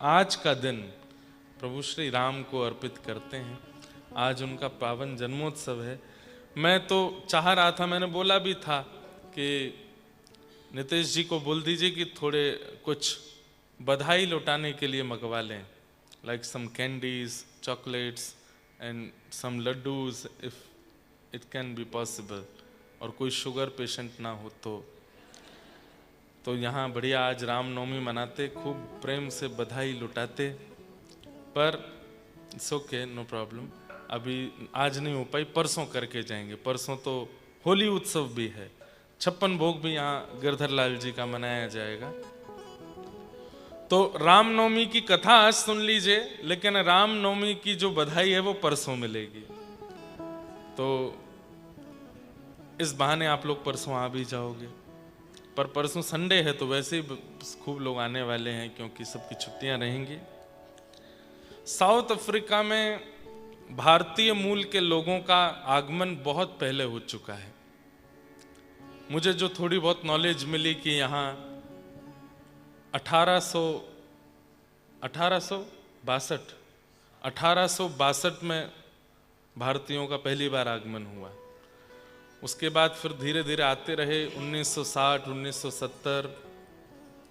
आज का दिन प्रभु श्री राम को अर्पित करते हैं। आज उनका पावन जन्मोत्सव है। मैं तो चाह रहा था, मैंने बोला भी था कि नितेश जी को बोल दीजिए कि थोड़े कुछ बधाई लौटाने के लिए मंगवा लें, like some candies, chocolates and some laddoos if it can be possible. और कोई शुगर पेशेंट ना हो तो यहाँ बढ़िया आज रामनवमी मनाते, खूब प्रेम से बधाई लुटाते। पर इट्स ओके, नो प्रॉब्लम। अभी आज नहीं हो पाई, परसों करके जाएंगे। परसों तो होली उत्सव भी है, 56 भोग भी यहाँ गिरधर लाल जी का मनाया जाएगा। तो रामनवमी की कथा आज सुन लीजिए, लेकिन रामनवमी की जो बधाई है वो परसों मिलेगी। तो इस बहाने आप लोग परसों आ भी जाओगे। पर परसों संडे है तो वैसे ही खूब लोग आने वाले हैं, क्योंकि सबकी छुट्टियां रहेंगी। साउथ अफ्रीका में भारतीय मूल के लोगों का आगमन बहुत पहले हो चुका है। मुझे जो थोड़ी बहुत नॉलेज मिली कि यहाँ 1862 में भारतीयों का पहली बार आगमन हुआ। उसके बाद फिर धीरे धीरे आते रहे, 1960, 1970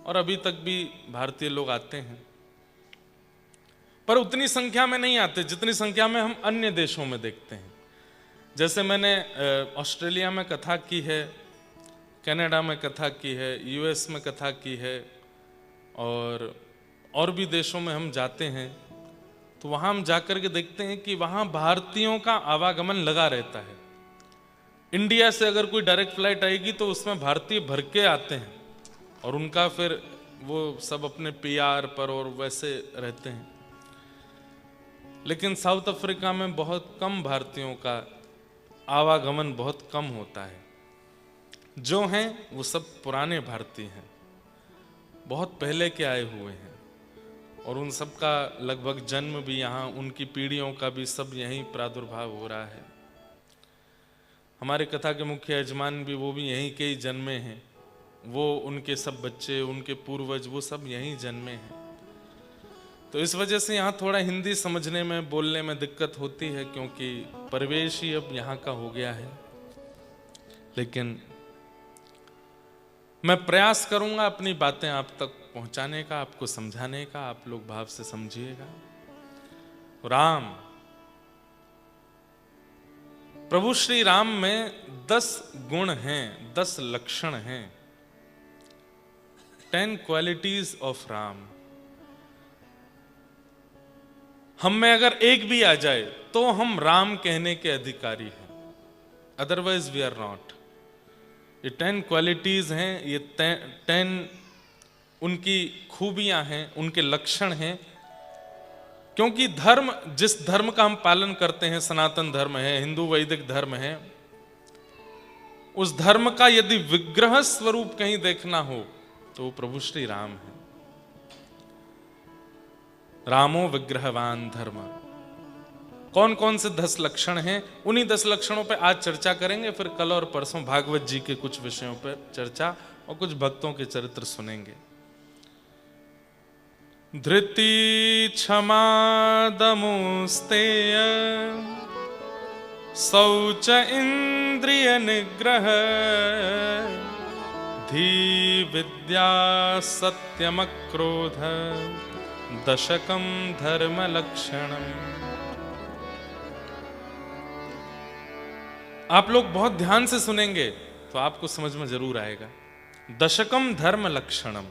और अभी तक भी भारतीय लोग आते हैं। पर उतनी संख्या में नहीं आते जितनी संख्या में हम अन्य देशों में देखते हैं। जैसे मैंने ऑस्ट्रेलिया में कथा की है, कनाडा में कथा की है, यूएस में कथा की है, और भी देशों में हम जाते हैं तो वहाँ हम जाकर के देखते हैं कि वहाँ भारतीयों का आवागमन लगा रहता है। इंडिया से अगर कोई डायरेक्ट फ्लाइट आएगी तो उसमें भारतीय भर के आते हैं और उनका फिर वो सब अपने पीआर पर और वैसे रहते हैं। लेकिन साउथ अफ्रीका में बहुत कम भारतीयों का आवागमन बहुत कम होता है। जो हैं वो सब पुराने भारतीय हैं, बहुत पहले के आए हुए हैं, और उन सब का लगभग जन्म भी यहाँ, उनकी पीढ़ियों का भी सब यहीं प्रादुर्भाव हो रहा है। हमारे कथा के मुख्य यजमान भी वो भी यहीं के ही जन्मे हैं। वो, उनके सब बच्चे, उनके पूर्वज, वो सब यहीं जन्मे हैं। तो इस वजह से यहाँ थोड़ा हिंदी समझने में, बोलने में दिक्कत होती है, क्योंकि परिवेश ही अब यहाँ का हो गया है। लेकिन मैं प्रयास करूंगा अपनी बातें आप तक पहुंचाने का, आपको समझाने का। आप लोग भाव से समझिएगा। राम, प्रभु श्री राम में 10 गुण हैं, 10 लक्षण हैं, 10 क्वालिटीज ऑफ राम। हम में अगर एक भी आ जाए तो हम राम कहने के अधिकारी हैं, अदरवाइज वी आर नॉट। ये 10 क्वालिटीज हैं, ये 10 उनकी खूबियां हैं, उनके लक्षण हैं। क्योंकि धर्म, जिस धर्म का हम पालन करते हैं, सनातन धर्म है, हिंदू वैदिक धर्म है, उस धर्म का यदि विग्रह स्वरूप कहीं देखना हो तो वो प्रभु श्री राम है। रामो विग्रहवान धर्म। कौन कौन से 10 लक्षण हैं, उन्हीं 10 लक्षणों पे आज चर्चा करेंगे। फिर कल और परसों भागवत जी के कुछ विषयों पर चर्चा और कुछ भक्तों के चरित्र सुनेंगे। धृति, क्षमा, दमोस्तेय, शौच, इंद्रिय निग्रह, धी, विद्या, सत्यम, क्रोध, दशकम धर्म लक्षणम। आप लोग बहुत ध्यान से सुनेंगे तो आपको समझ में जरूर आएगा। दशकम धर्म लक्षणम,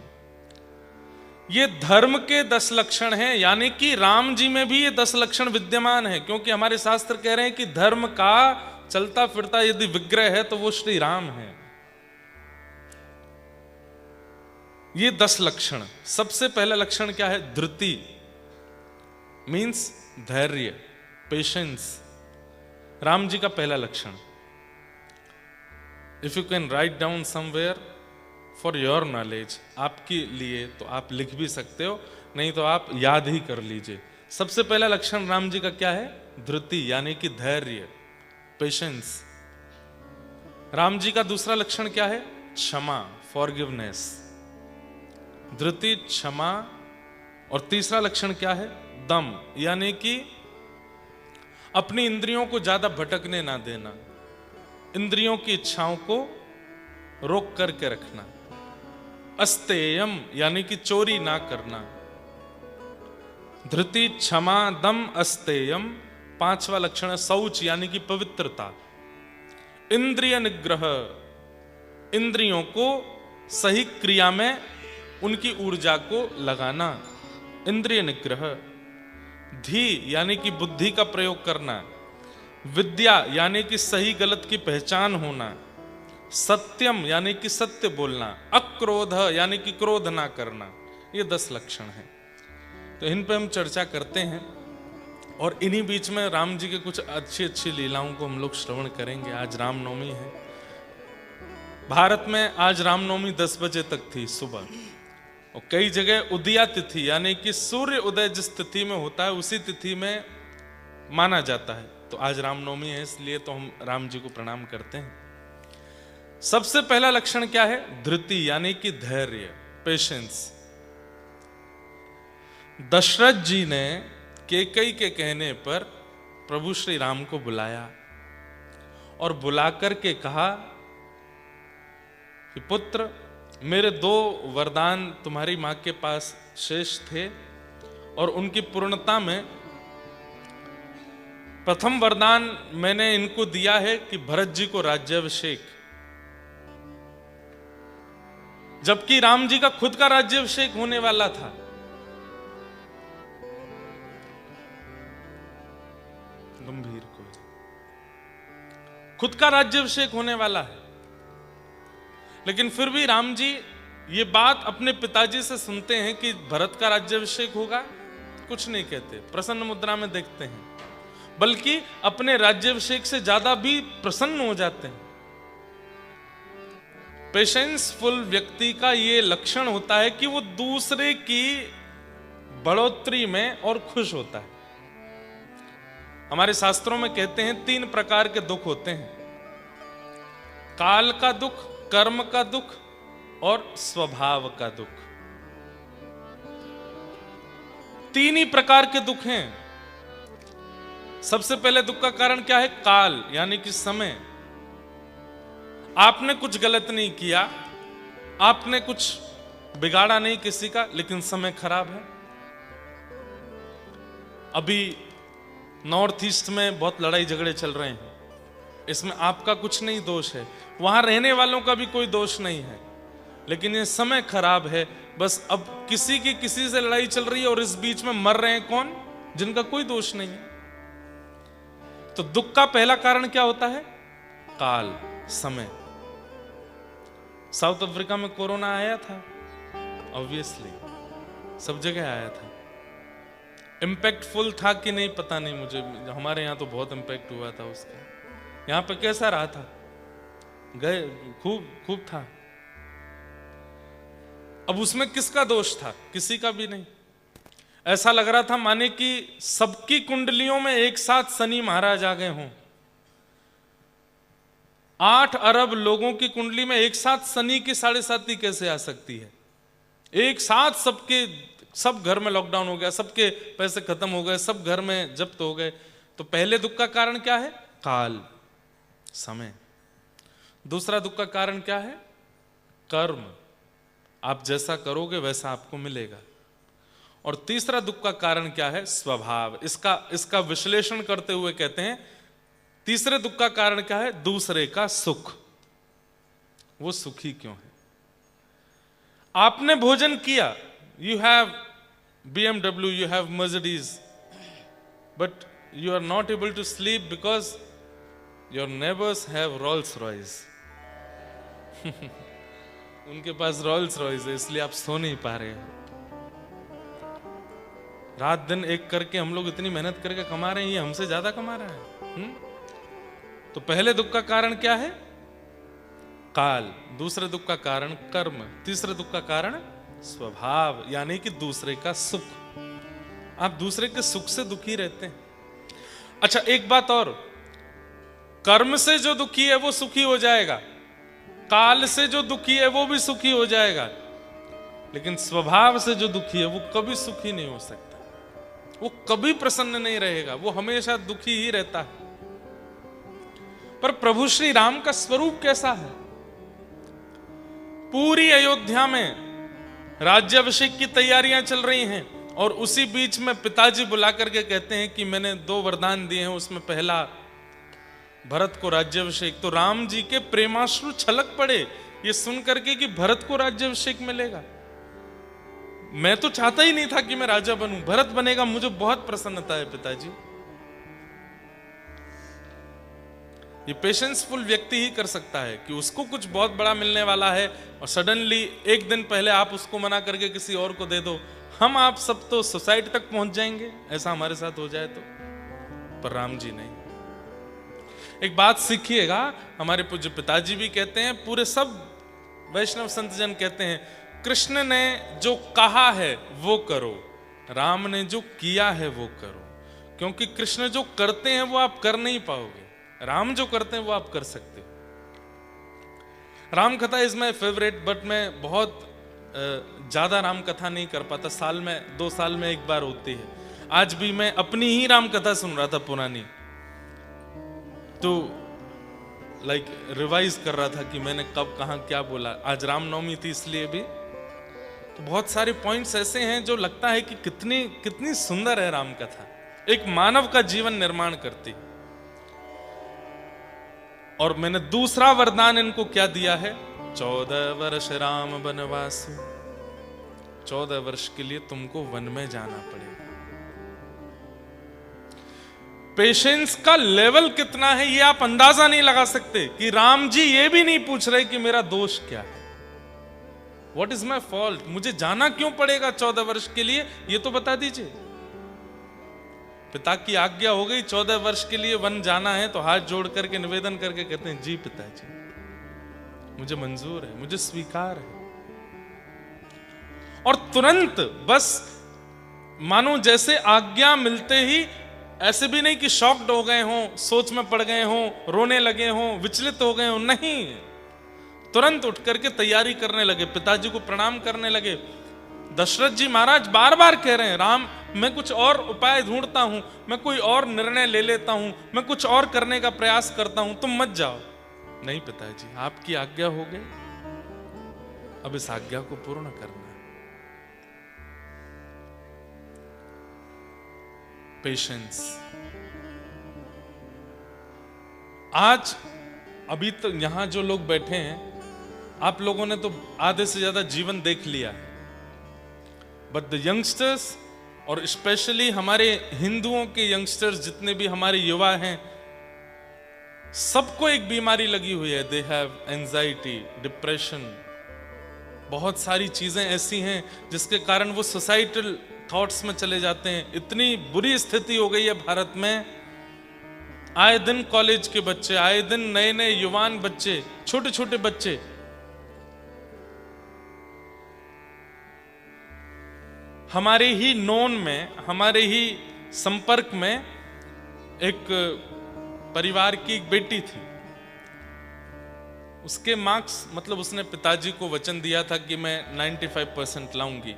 ये धर्म के 10 लक्षण हैं, यानी कि राम जी में भी ये 10 लक्षण विद्यमान है। क्योंकि हमारे शास्त्र कह रहे हैं कि धर्म का चलता फिरता यदि विग्रह है तो वो श्री राम है। ये 10 लक्षण। सबसे पहला लक्षण क्या है? धृति, मीन्स धैर्य, पेशेंस। राम जी का पहला लक्षण। If you can write down somewhere for your knowledge, आपके लिए तो आप लिख भी सकते हो, नहीं तो आप याद ही कर लीजिए। सबसे पहला लक्षण राम जी का क्या है? धृति, यानी कि धैर्य, पेशेंस। राम जी का दूसरा लक्षण क्या है? क्षमा, फॉरगिवनेस। धृति, क्षमा और तीसरा लक्षण क्या है? दम, यानी कि अपनी इंद्रियों को ज्यादा भटकने ना देना, इंद्रियों की इच्छाओं को रोक करके रखना। अस्तेयम, यानी कि चोरी ना करना। धृति, क्षमा, दम, अस्तेयम। पांचवा लक्षण है शौच, यानी कि पवित्रता। इंद्रिय निग्रह, इंद्रियों को सही क्रिया में उनकी ऊर्जा को लगाना, इंद्रिय निग्रह। धी, यानी कि बुद्धि का प्रयोग करना। विद्या, यानी कि सही गलत की पहचान होना। सत्यम, यानी कि सत्य बोलना। अक्रोध, यानी कि क्रोध ना करना। ये 10 लक्षण हैं। तो इन पे हम चर्चा करते हैं और इन्हीं बीच में राम जी के कुछ अच्छी अच्छी लीलाओं को हम लोग श्रवण करेंगे। आज रामनवमी है। भारत में आज रामनवमी 10 बजे तक थी सुबह, और कई जगह उदया तिथि, यानी कि सूर्य उदय जिस तिथि में होता है उसी तिथि में माना जाता है। तो आज रामनवमी है, इसलिए तो हम राम जी को प्रणाम करते हैं। सबसे पहला लक्षण क्या है? धृति, यानी कि धैर्य, पेशेंस। दशरथ जी ने कैकेयी के कहने पर प्रभु श्री राम को बुलाया और बुलाकर के कहा कि पुत्र, मेरे 2 वरदान तुम्हारी मां के पास शेष थे और उनकी पूर्णता में प्रथम वरदान मैंने इनको दिया है कि भरत जी को राज्याभिषेक, जबकि राम जी का खुद का राज्याभिषेक होने वाला था। गंभीर को खुद का राज्याभिषेक होने वाला है, लेकिन फिर भी राम जी ये बात अपने पिताजी से सुनते हैं कि भरत का राज्याभिषेक होगा। कुछ नहीं कहते, प्रसन्न मुद्रा में देखते हैं, बल्कि अपने राज्याभिषेक से ज्यादा भी प्रसन्न हो जाते हैं। पेशेंसफुल व्यक्ति का ये लक्षण होता है कि वो दूसरे की बढ़ोतरी में और खुश होता है। हमारे शास्त्रों में कहते हैं 3 प्रकार के दुख होते हैं: काल का दुख, कर्म का दुख और स्वभाव का दुख। 3 ही प्रकार के दुख हैं। सबसे पहले दुख का कारण क्या है? काल, यानी कि समय। आपने कुछ गलत नहीं किया, आपने कुछ बिगाड़ा नहीं किसी का, लेकिन समय खराब है। अभी नॉर्थ ईस्ट में बहुत लड़ाई झगड़े चल रहे हैं, इसमें आपका कुछ नहीं दोष है, वहां रहने वालों का भी कोई दोष नहीं है, लेकिन ये समय खराब है। बस अब किसी की किसी से लड़ाई चल रही है और इस बीच में मर रहे हैं कौन? जिनका कोई दोष नहीं है। तो दुख का पहला कारण क्या होता है? काल, समय। साउथ अफ्रीका में कोरोना आया था, ऑब्वियसली सब जगह आया था। इम्पैक्टफुल था कि नहीं पता नहीं मुझे, हमारे यहाँ तो बहुत इम्पैक्ट हुआ था उसका। यहाँ पे कैसा रहा था? गए, खूब था। अब उसमें किसका दोष था? किसी का भी नहीं। ऐसा लग रहा था माने कि सबकी कुंडलियों में एक साथ शनि महाराज आ गए हों। 8 अरब लोगों की कुंडली में एक साथ शनि की 7.5 कैसे आ सकती है? एक साथ सब घर में लॉकडाउन हो गया, सबके पैसे खत्म हो गए, सब घर में जब्त हो गए। तो पहले दुख का कारण क्या है? काल, समय। दूसरा दुख का कारण क्या है? कर्म। आप जैसा करोगे वैसा आपको मिलेगा। और तीसरा दुख का कारण क्या है? स्वभाव। इसका विश्लेषण करते हुए कहते हैं तीसरे दुख का कारण क्या है? दूसरे का सुख। वो सुखी क्यों है? आपने भोजन किया, you have BMW, you have Mercedes, but you are not able to sleep because your neighbors have Rolls Royce. उनके पास Rolls Royce है, इसलिए आप सो नहीं पा रहे हैं। रात दिन एक करके हम लोग इतनी मेहनत करके कमा रहे हैं, ये हमसे ज्यादा कमा रहा है। तो पहले दुख का कारण क्या है? काल। दूसरे दुख का कारण कर्म। तीसरे दुख का कारण स्वभाव, यानी कि दूसरे का सुख। आप दूसरे के सुख से दुखी रहते हैं। अच्छा, एक बात और, कर्म से जो दुखी है वो सुखी हो जाएगा, काल से जो दुखी है वो भी सुखी हो जाएगा। लेकिन स्वभाव से जो दुखी है वो कभी सुखी नहीं हो सकता, वो कभी प्रसन्न नहीं रहेगा, वो हमेशा दुखी ही रहता है। पर प्रभु श्री राम का स्वरूप कैसा है? पूरी अयोध्या में राज्याभिषेक की तैयारियां चल रही हैं और उसी बीच में पिताजी बुला करके कहते हैं कि मैंने 2 वरदान दिए हैं, उसमें पहला भरत को राज्याभिषेक। तो राम जी के प्रेमाश्रु छलक पड़े ये सुन करके कि भरत को राज्याभिषेक मिलेगा। मैं तो चाहता ही नहीं था कि मैं राजा बनूं, भरत बनेगा, मुझे बहुत प्रसन्नता है पिताजी। ये पेशेंसफुल व्यक्ति ही कर सकता है कि उसको कुछ बहुत बड़ा मिलने वाला है और सडनली एक दिन पहले आप उसको मना करके किसी और को दे दो, हम आप सब तो सोसाइटी तक पहुंच जाएंगे, ऐसा हमारे साथ हो जाए तो। पर राम जी नहीं। एक बात सीखिएगा, हमारे पूज्य पिताजी भी कहते हैं, पूरे सब वैष्णव संत जन कहते हैं, कृष्ण ने जो कहा है वो करो, राम ने जो किया है वो करो। क्योंकि कृष्ण जो करते हैं वो आप कर नहीं पाओगे, राम जो करते हैं वो आप कर सकते हो। राम कथा इज माई फेवरेट, बट मैं बहुत ज्यादा राम कथा नहीं कर पाता, साल में 2 साल में एक बार होती है। आज भी मैं अपनी ही राम कथा सुन रहा था पुरानी, तो लाइक रिवाइज कर रहा था कि मैंने कब कहां क्या बोला। आज रामनवमी थी इसलिए भी, तो बहुत सारे पॉइंट्स ऐसे हैं जो लगता है कि कितनी कितनी सुंदर है राम कथा, एक मानव का जीवन निर्माण करती। और मैंने दूसरा वरदान इनको क्या दिया है, 14 वर्ष राम वनवासु, 14 वर्ष के लिए तुमको वन में जाना पड़ेगा। पेशेंस का लेवल कितना है ये आप अंदाजा नहीं लगा सकते कि राम जी ये भी नहीं पूछ रहे कि मेरा दोष क्या है, व्हाट इज माई फॉल्ट, मुझे जाना क्यों पड़ेगा 14 वर्ष के लिए, ये तो बता दीजिए। पिता की आज्ञा हो गई, 14 वर्ष के लिए वन जाना है, तो हाथ जोड़ करके निवेदन करके कहते हैं, जी पिताजी मुझे मंजूर है, मुझे स्वीकार है। और तुरंत बस मानो जैसे आज्ञा मिलते ही, ऐसे भी नहीं कि शॉक्ड हो गए हों, सोच में पड़ गए हों, रोने लगे हों, विचलित हो गए हों, नहीं, तुरंत उठ करके तैयारी करने लगे, पिताजी को प्रणाम करने लगे। दशरथ जी महाराज बार बार कह रहे हैं, राम मैं कुछ और उपाय ढूंढता हूं, मैं कोई और निर्णय ले लेता हूं, मैं कुछ और करने का प्रयास करता हूं, तुम मत जाओ। नहीं पिताजी आपकी आज्ञा हो गई, अब इस आज्ञा को पूर्ण करना है। पेशेंस। आज अभी तो यहां जो लोग बैठे हैं, आप लोगों ने तो आधे से ज्यादा जीवन देख लिया है, बट द यंगस्टर्स और स्पेशली हमारे हिंदुओं के यंगस्टर्स जितने भी हमारे युवा हैं, सबको एक बीमारी लगी हुई है, दे हैव एंजाइटी, डिप्रेशन, बहुत सारी चीजें ऐसी हैं जिसके कारण वो सोसाइटल थॉट्स में चले जाते हैं। इतनी बुरी स्थिति हो गई है भारत में, आए दिन कॉलेज के बच्चे, आए दिन नए नए युवान बच्चे, छोटे छोटे बच्चे हमारे ही नोन में, हमारे ही संपर्क में एक परिवार की एक बेटी थी, उसके मार्क्स, मतलब उसने पिताजी को वचन दिया था कि मैं 95% लाऊंगी,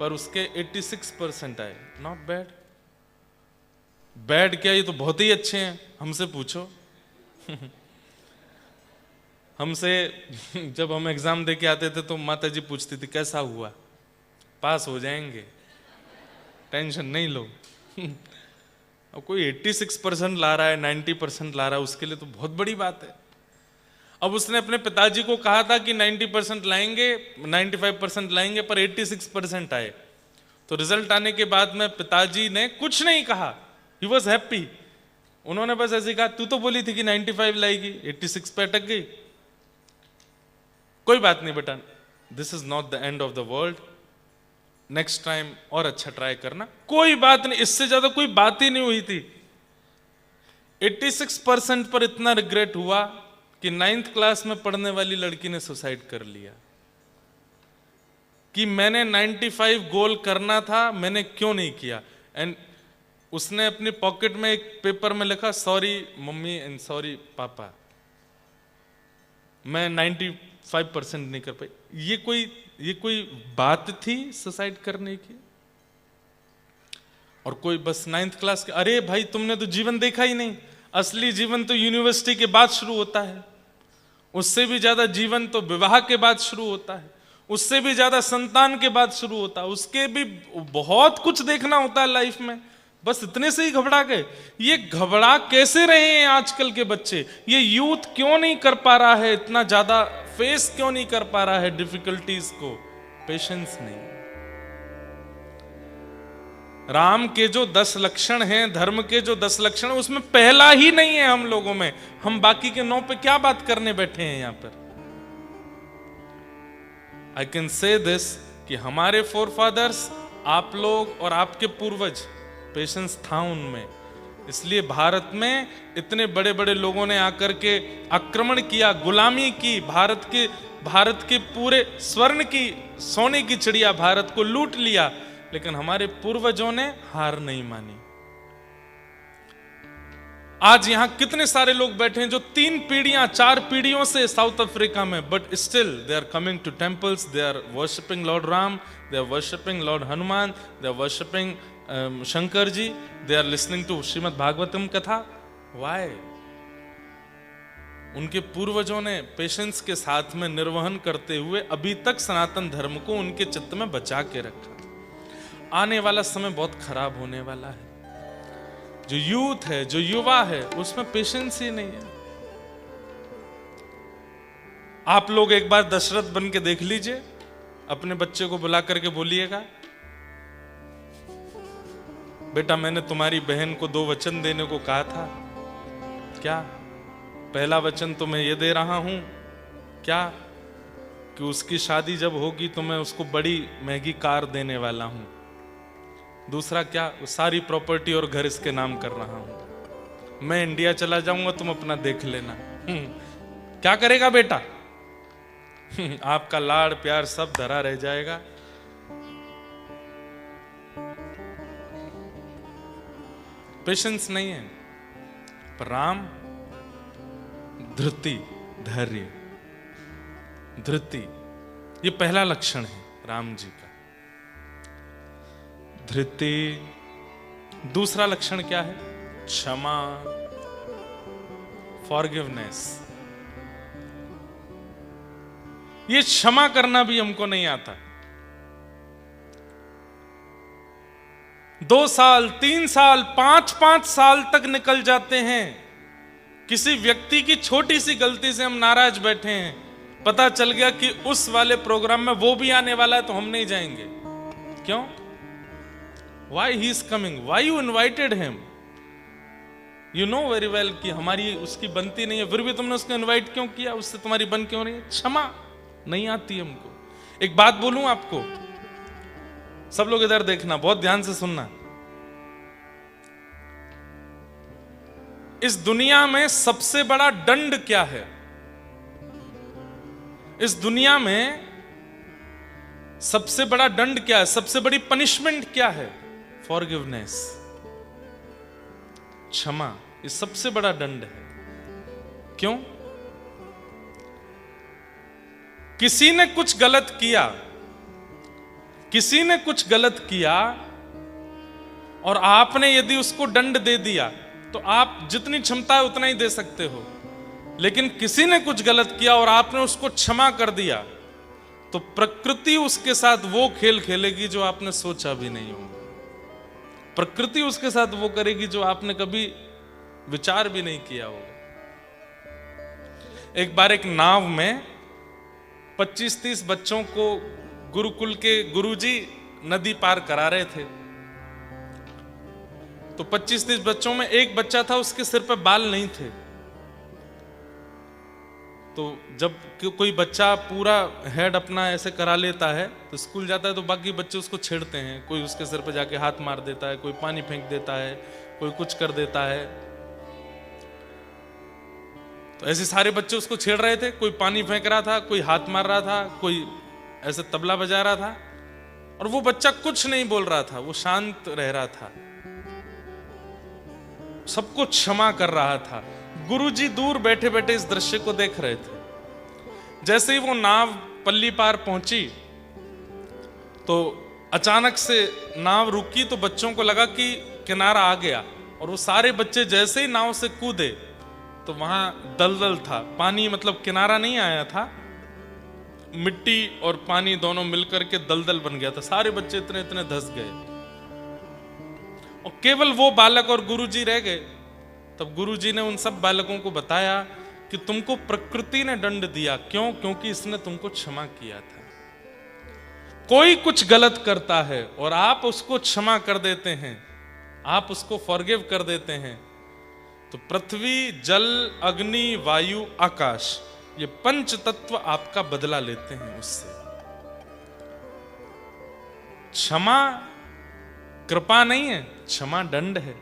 पर उसके 86% आए। नॉट बैड, बैड क्या, ये तो बहुत ही अच्छे हैं, हमसे पूछो। हमसे जब हम एग्जाम दे के आते थे तो माता जी पूछती थी कैसा हुआ, पास हो जाएंगे, टेंशन नहीं लो। अब कोई 86% ला रहा है, 90% ला रहा है, उसके लिए तो बहुत बड़ी बात है। अब उसने अपने पिताजी को कहा था कि 90% लाएंगे, 95% लाएंगे, पर 86% आए। तो रिजल्ट आने के बाद में पिताजी ने कुछ नहीं कहा, ही वॉज हैप्पी। उन्होंने बस ऐसे कहा, तू तो बोली थी कि 95 लाएगी, 86 पे अटक गई, कोई बात नहीं बेटा, this is not the end of the world, next time और अच्छा ट्राई करना, कोई बात नहीं। इससे ज्यादा कोई बात ही नहीं हुई थी। 86% पर इतना रिग्रेट हुआ कि 9th क्लास में पढ़ने वाली लड़की ने सुसाइड कर लिया कि मैंने 95 गोल करना था, मैंने क्यों नहीं किया। एंड उसने अपनी पॉकेट में एक पेपर में लिखा, सॉरी मम्मी एंड सॉरी पापा, मैं 95% नहीं कर पाई। ये कोई बात थी सुसाइड करने की? और कोई बस 9th क्लास के, अरे भाई तुमने तो जीवन देखा ही नहीं, असली जीवन तो यूनिवर्सिटी के बाद शुरू होता है, उससे भी ज्यादा जीवन तो विवाह के बाद शुरू होता है, उससे भी ज्यादा संतान के बाद शुरू होता है, उसके भी बहुत कुछ देखना होता है लाइफ में, बस इतने से ही घबरा गए। ये घबरा कैसे रहे हैं आजकल के बच्चे? ये यूथ क्यों नहीं कर पा रहा है, इतना ज्यादा फेस क्यों नहीं कर पा रहा है डिफिकल्टीज को? पेशेंस नहीं। राम के जो 10 लक्षण हैं, धर्म के जो 10 लक्षण हैं, उसमें पहला ही नहीं है हम लोगों में। हम बाकी के 9 पे क्या बात करने बैठे हैं यहां पर? आई कैन से दिस कि हमारे फोरफादर्स, आप लोग और आपके पूर्वज, पेशेंस था उनमें, इसलिए भारत में इतने बड़े बड़े लोगों ने आकर के आक्रमण किया, गुलामी की, भारत के पूरे स्वर्ण की, सोने की चिड़िया भारत को लूट लिया, लेकिन हमारे पूर्वजों ने हार नहीं मानी। आज यहां कितने सारे लोग बैठे हैं जो 3 पीढ़ियां 4 पीढ़ियों से साउथ अफ्रीका में, but still they are coming to temples, they are worshipping lord Ram, they are worshipping lord Hanuman, they are worshipping Shankar ji, they are listening to Shrimad Bhagavatam katha. Why? उनके पूर्वजों ने पेशेंस के साथ में निर्वहन करते हुए अभी तक सनातन धर्म को उनके चित्त में बचा के रखा। आने वाला समय बहुत खराब होने वाला है। जो यूथ है, जो युवा है, उसमें पेशेंस ही नहीं है। आप लोग एक बार दशरथ बन के देख लीजिए, अपने बच्चे को बुला करके बोलिएगा, बेटा मैंने तुम्हारी बहन को 2 वचन देने को कहा था, क्या? पहला वचन तो मैं ये दे रहा हूं, क्या? कि उसकी शादी जब होगी तो मैं उसको बड़ी महंगी कार देने वाला हूं। दूसरा क्या? सारी प्रॉपर्टी और घर इसके नाम कर रहा हूं। मैं इंडिया चला जाऊंगा, तुम अपना देख लेना। क्या करेगा बेटा? आपका लाड़ प्यार सब धरा रह जाएगा। पेशेंस नहीं है। पर राम, धृति, धैर्य, धृति, ये पहला लक्षण है राम जी का, धृति। दूसरा लक्षण क्या है? क्षमा, फॉरगिवनेस। ये क्षमा करना भी हमको नहीं आता। 2 साल, 3 साल, 5 साल तक निकल जाते हैं, किसी व्यक्ति की छोटी सी गलती से हम नाराज बैठे हैं, पता चल गया कि उस वाले प्रोग्राम में वो भी आने वाला है तो हम नहीं जाएंगे। क्यों? Why he is coming? Why you invited him? You know very well कि हमारी उसकी बनती नहीं है, फिर भी तुमने उसको इनवाइट क्यों किया? उससे तुम्हारी बन क्यों नहीं है? क्षमा नहीं आती हमको। एक बात बोलूं आपको, सब लोग इधर देखना, बहुत ध्यान से सुनना। इस दुनिया में सबसे बड़ा दंड क्या है? इस दुनिया में सबसे बड़ा दंड क्या है? सबसे बड़ी पनिशमेंट क्या है? फॉरगिवनेस, क्षमा। ये सबसे बड़ा दंड है। क्यों? किसी ने कुछ गलत किया, किसी ने कुछ गलत किया और आपने यदि उसको दंड दे दिया तो आप जितनी क्षमता है उतना ही दे सकते हो, लेकिन किसी ने कुछ गलत किया और आपने उसको क्षमा कर दिया तो प्रकृति उसके साथ वो खेल खेलेगी जो आपने सोचा भी नहीं होगा। प्रकृति उसके साथ वो करेगी जो आपने कभी विचार भी नहीं किया होगा। एक बार एक नाव में 25-30 बच्चों को गुरुकुल के गुरुजी नदी पार करा रहे थे। तो 25-30 बच्चों में एक बच्चा था, उसके सिर पे बाल नहीं थे। तो जब कोई बच्चा पूरा हेड अपना ऐसे करा लेता है तो स्कूल जाता है तो बाकी बच्चे उसको छेड़ते हैं। कोई उसके सिर पे जाके हाथ मार देता है, कोई पानी फेंक देता है, कोई कुछ कर देता है। तो ऐसे सारे बच्चे उसको छेड़ रहे थे। कोई पानी फेंक रहा था, कोई हाथ मार रहा था, कोई ऐसे तबला बजा रहा था, और वो बच्चा कुछ नहीं बोल रहा था, वो शांत रह रहा था, सबको क्षमा कर रहा था। गुरुजी दूर बैठे बैठे इस दृश्य को देख रहे थे। जैसे ही वो नाव पल्ली पार पहुंची तो अचानक से नाव रुकी तो बच्चों को लगा कि किनारा आ गया, और वो सारे बच्चे जैसे ही नाव से कूदे तो वहां दलदल था, पानी मतलब किनारा नहीं आया था, मिट्टी और पानी दोनों मिलकर के दलदल बन गया था। सारे बच्चे इतने इतने धंस गए और केवल वो बालक और गुरुजी रह गए। तब गुरुजी ने उन सब बालकों को बताया कि तुमको प्रकृति ने दंड दिया, क्यों? क्योंकि इसने तुमको क्षमा किया था। कोई कुछ गलत करता है और आप उसको क्षमा कर देते हैं, आप उसको फॉरगिव कर देते हैं, तो पृथ्वी, जल, अग्नि, वायु, आकाश, ये पंच तत्व आपका बदला लेते हैं उससे। क्षमा कृपा नहीं है, क्षमा दंड है।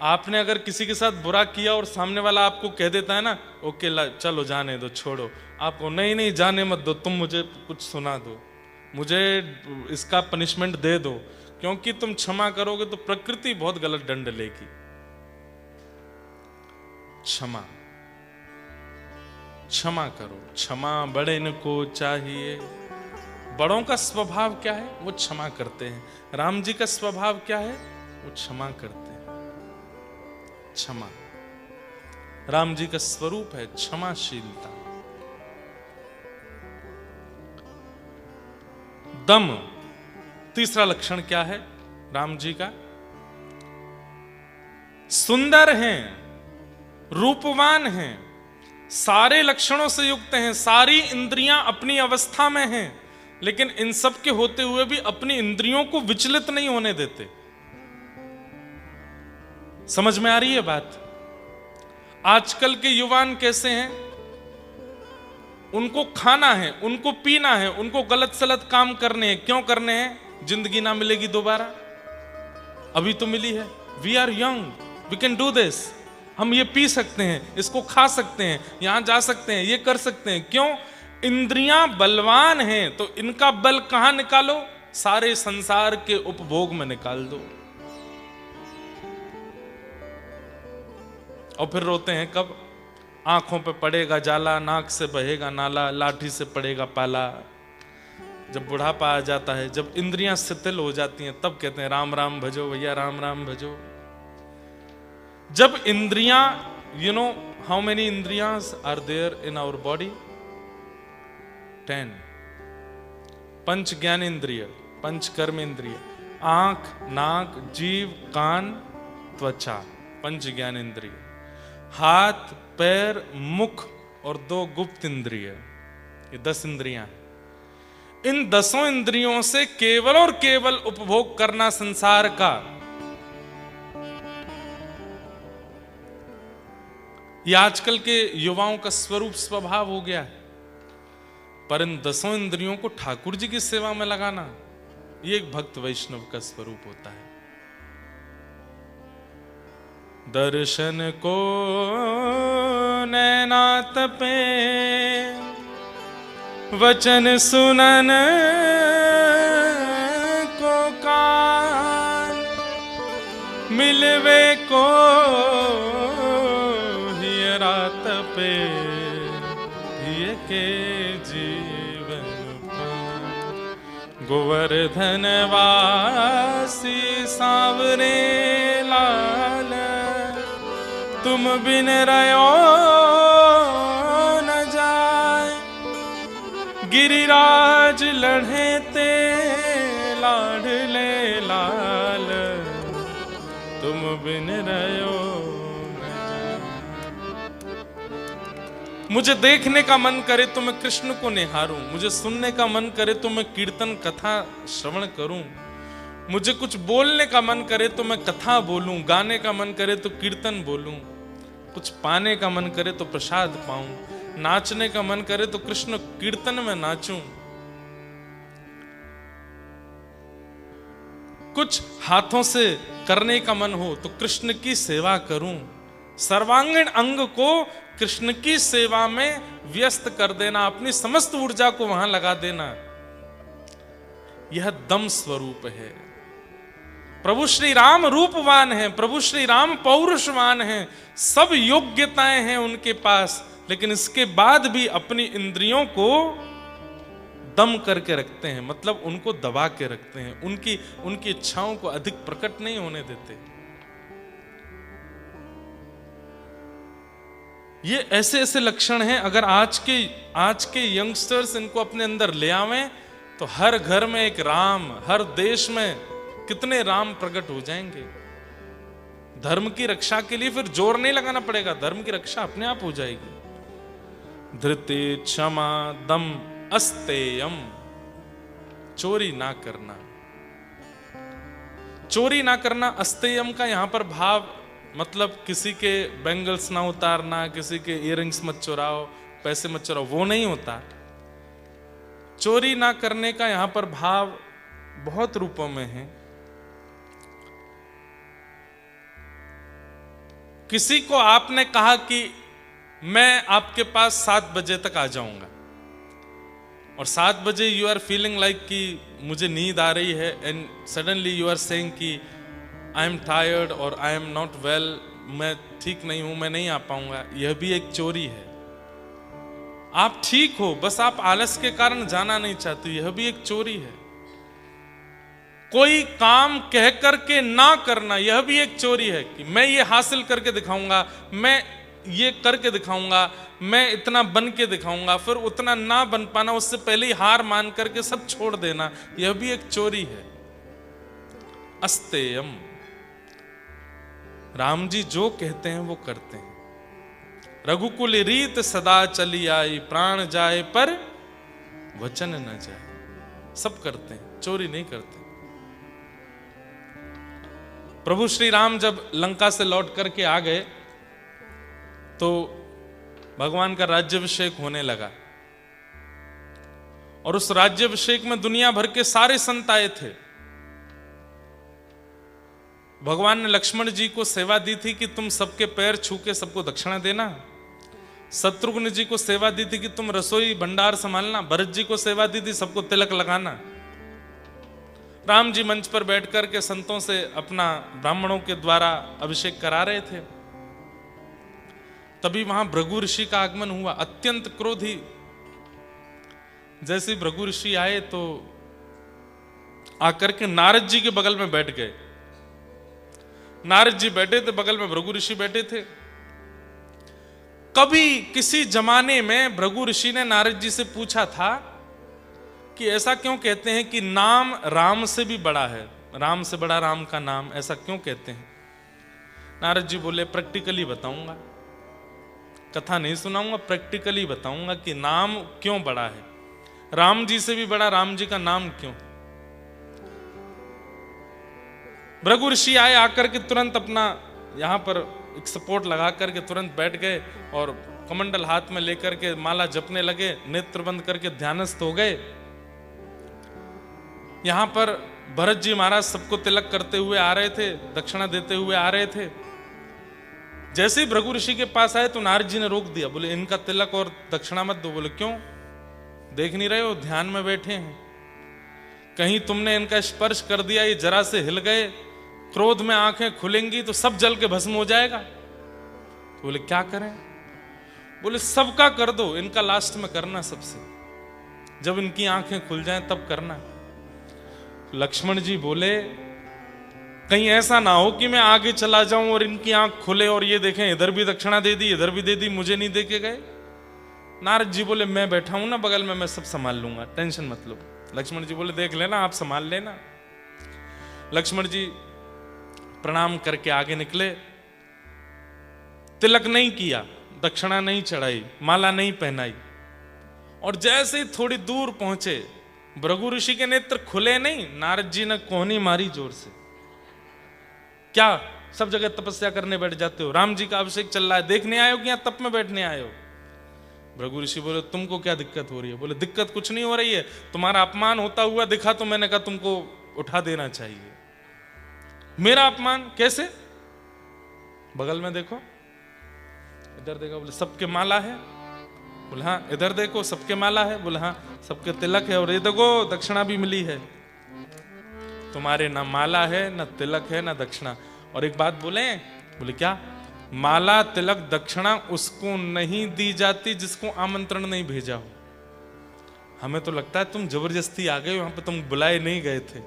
आपने अगर किसी के साथ बुरा किया और सामने वाला आपको कह देता है ना, ओके चलो जाने दो, छोड़ो, आपको नहीं नहीं जाने मत दो, तुम मुझे कुछ सुना दो, मुझे इसका पनिशमेंट दे दो, क्योंकि तुम क्षमा करोगे तो प्रकृति बहुत गलत दंड लेगी। क्षमा, क्षमा करो, क्षमा बड़े इनको चाहिए। बड़ों का स्वभाव क्या है? वो क्षमा करते हैं। राम जी का स्वभाव क्या है? वो क्षमा करते हैं। क्षमा राम जी का स्वरूप है, क्षमाशीलता। दम, तीसरा लक्षण क्या है राम जी का? सुंदर हैं, रूपवान हैं, सारे लक्षणों से युक्त हैं, सारी इंद्रियां अपनी अवस्था में हैं, लेकिन इन सब के होते हुए भी अपनी इंद्रियों को विचलित नहीं होने देते। समझ में आ रही है बात? आजकल के युवान कैसे हैं? उनको खाना है, उनको पीना है, उनको गलत सलत काम करने हैं। क्यों करने हैं? जिंदगी ना मिलेगी दोबारा, अभी तो मिली है। We are young, we can do this. हम ये पी सकते हैं, इसको खा सकते हैं, यहां जा सकते हैं, ये कर सकते हैं। क्यों? इंद्रियां बलवान हैं, तो इनका बल कहां निकालो? सारे संसार के उपभोग में निकाल दो। और फिर रोते हैं कब? आंखों पे पड़ेगा जाला, नाक से बहेगा नाला, लाठी से पड़ेगा पाला। जब बुढ़ापा आ जाता है, जब इंद्रियां शिथिल हो जाती हैं, तब कहते हैं राम राम भजो भैया, राम राम भजो। जब इंद्रियां, यू नो हाउ मेनी इंद्रियास are there in our body? 10। पंच ज्ञान इंद्रिय, पंच कर्म इंद्रिय, आंख, नाक, जीव, कान, त्वचा, पंच ज्ञान इंद्रिय, हाथ, पैर, मुख और 2 गुप्त इंद्रिय, ये 10 इंद्रियां। इन 10 इंद्रियों से केवल और केवल उपभोग करना संसार का, यह आजकल के युवाओं का स्वरूप स्वभाव हो गया है। पर इन 10 इंद्रियों को ठाकुर जी की सेवा में लगाना, ये एक भक्त वैष्णव का स्वरूप होता है। दर्शन को नैना तपे, वचन सुनन को कान, मिलवे को हियरा तपे, हिय के जीवन पान। गोवर्धन वासी सांवरे लाल, तुम बिन रयो न जाए। गिरिराज लढ़े ते लाडले लाल, तुम बिन रयो न जाए। मुझे देखने का मन करे तो मैं कृष्ण को निहारूं, मुझे सुनने का मन करे तो मैं कीर्तन कथा श्रवण करूं, मुझे कुछ बोलने का मन करे तो मैं कथा बोलूं, गाने का मन करे तो कीर्तन बोलूं, कुछ पाने का मन करे तो प्रसाद पाऊं, नाचने का मन करे तो कृष्ण कीर्तन में नाचूं, कुछ हाथों से करने का मन हो तो कृष्ण की सेवा करूं। सर्वांगीण अंग को कृष्ण की सेवा में व्यस्त कर देना, अपनी समस्त ऊर्जा को वहां लगा देना, यह दम स्वरूप है। प्रभु श्री राम रूपवान हैं, प्रभु श्री राम पौरुषवान हैं, सब योग्यताएं हैं उनके पास, लेकिन इसके बाद भी अपनी इंद्रियों को दम करके रखते हैं, मतलब उनको दबा के रखते हैं, उनकी इच्छाओं को अधिक प्रकट नहीं होने देते। ये ऐसे ऐसे लक्षण हैं, अगर आज के यंगस्टर्स इनको अपने अंदर ले आवें तो हर घर में एक राम, हर देश में कितने राम प्रकट हो जाएंगे। धर्म की रक्षा के लिए फिर जोर नहीं लगाना पड़ेगा, धर्म की रक्षा अपने आप हो जाएगी। धृति क्षमा दम अस्तेयम, चोरी ना करना। चोरी ना करना, अस्तेयम का यहां पर भाव मतलब किसी के बैंगल्स ना उतारना, किसी के इयररिंग्स मत चुराओ, पैसे मत चुराओ, वो नहीं होता। चोरी ना करने का यहां पर भाव बहुत रूपों में है। किसी को आपने कहा कि मैं आपके पास 7 बजे तक आ जाऊंगा, और 7 बजे यू आर फीलिंग लाइक कि मुझे नींद आ रही है, and suddenly you are saying कि आई एम टायर्ड और आई एम नॉट वेल, मैं ठीक नहीं हूं, मैं नहीं आ पाऊंगा, यह भी एक चोरी है। आप ठीक हो, बस आप आलस के कारण जाना नहीं चाहते, यह भी एक चोरी है। कोई काम कह करके ना करना, यह भी एक चोरी है कि मैं ये हासिल करके दिखाऊंगा, मैं ये करके दिखाऊंगा, मैं इतना बन के दिखाऊंगा, फिर उतना ना बन पाना, उससे पहले ही हार मान करके सब छोड़ देना, यह भी एक चोरी है। अस्तेयम, राम जी जो कहते हैं वो करते हैं। रघुकुल रीत सदा चली आई, प्राण जाए पर वचन न जाए। सब करते हैं, चोरी नहीं करते। प्रभु श्री राम जब लंका से लौट करके आ गए तो भगवान का राज्याभिषेक होने लगा, और उस राज्याभिषेक में दुनिया भर के सारे संत आए थे। भगवान ने लक्ष्मण जी को सेवा दी थी कि तुम सबके पैर छू के सबको दक्षिणा देना। शत्रुघ्न जी को सेवा दी थी कि तुम रसोई भंडार संभालना। भरत जी को सेवा दी थी सबको तिलक लगाना। राम जी मंच पर बैठ कर के संतों से अपना ब्राह्मणों के द्वारा अभिषेक करा रहे थे। तभी वहां भृगु ऋषि का आगमन हुआ, अत्यंत क्रोधी। जैसे भृगु ऋषि आए तो आकर के नारद जी के बगल में बैठ गए। नारद जी बैठे थे, बगल में भृगु ऋषि बैठे थे। कभी किसी जमाने में भृगु ऋषि ने नारद जी से पूछा था कि ऐसा क्यों कहते हैं कि नाम राम से भी बड़ा है, राम से बड़ा राम का नाम, ऐसा क्यों कहते हैं? नारद जी बोले प्रैक्टिकली बताऊंगा, कथा नहीं सुनाऊंगा, प्रैक्टिकली बताऊंगा कि नाम क्यों बड़ा है, राम जी से भी बड़ा राम जी का नाम क्यों। भृगु ऋषि आए, आकर के तुरंत अपना यहां पर एक सपोर्ट लगा करके तुरंत बैठ गए और कमंडल हाथ में लेकर के माला जपने लगे, नेत्र बंद करके ध्यानस्थ हो गए। यहां पर भरत जी महाराज सबको तिलक करते हुए आ रहे थे, दक्षिणा देते हुए आ रहे थे। जैसे ही भृगु ऋषि के पास आए तो नारद जी ने रोक दिया, बोले इनका तिलक और दक्षिणा मत दो। बोले क्यों, देख नहीं रहे हो ध्यान में बैठे हैं, कहीं तुमने इनका स्पर्श कर दिया, ये जरा से हिल गए, क्रोध में आंखें खुलेंगी तो सब जल के भस्म हो जाएगा। तो बोले क्या करें? बोले सबका कर दो, इनका लास्ट में करना, सबसे जब इनकी आंखें खुल जाएं तब करना। लक्ष्मण जी बोले कहीं ऐसा ना हो कि मैं आगे चला जाऊं और इनकी आंख खुले और ये देखें इधर भी दक्षिणा दे दी, इधर भी दे दी, मुझे नहीं दे के गए। नारद जी बोले मैं बैठा हूं ना बगल में, मैं सब संभाल लूंगा, टेंशन मत लो। लक्ष्मण जी बोले देख लेना, आप संभाल लेना। लक्ष्मण जी प्रणाम करके आगे निकले, तिलक नहीं किया, दक्षिणा नहीं चढ़ाई, माला नहीं पहनाई, और जैसे ही थोड़ी दूर पहुंचे भृगु ऋषि के नेत्र खुले नहीं, नारद जी ने कोहनी मारी जोर से। क्या सब जगह तपस्या करने बैठ जाते हो? राम जी का अभिषेक चल रहा है, देखने आए हो कि यहाँ तप में बैठने आए हो? भृगु ऋषि बोले तुमको क्या दिक्कत हो रही है? बोले दिक्कत कुछ नहीं हो रही है, तुम्हारा अपमान होता हुआ दिखा तो मैंने कहा तुमको उठा देना चाहिए। मेरा अपमान कैसे? बगल में देखो, इधर देखो। बोले सबके माला है? बोले हाँ। इधर देखो सबके माला है? बोले हाँ। सबके तिलक है, और ये देखो दक्षिणा भी मिली है। तुम्हारे ना माला है, ना तिलक है, ना दक्षिणा। और एक बात बोले, बोले क्या? माला तिलक दक्षिणा उसको नहीं दी जाती जिसको आमंत्रण नहीं भेजा हो। हमें तो लगता है तुम जबरदस्ती आ गए, वहां पे तुम बुलाए नहीं गए थे।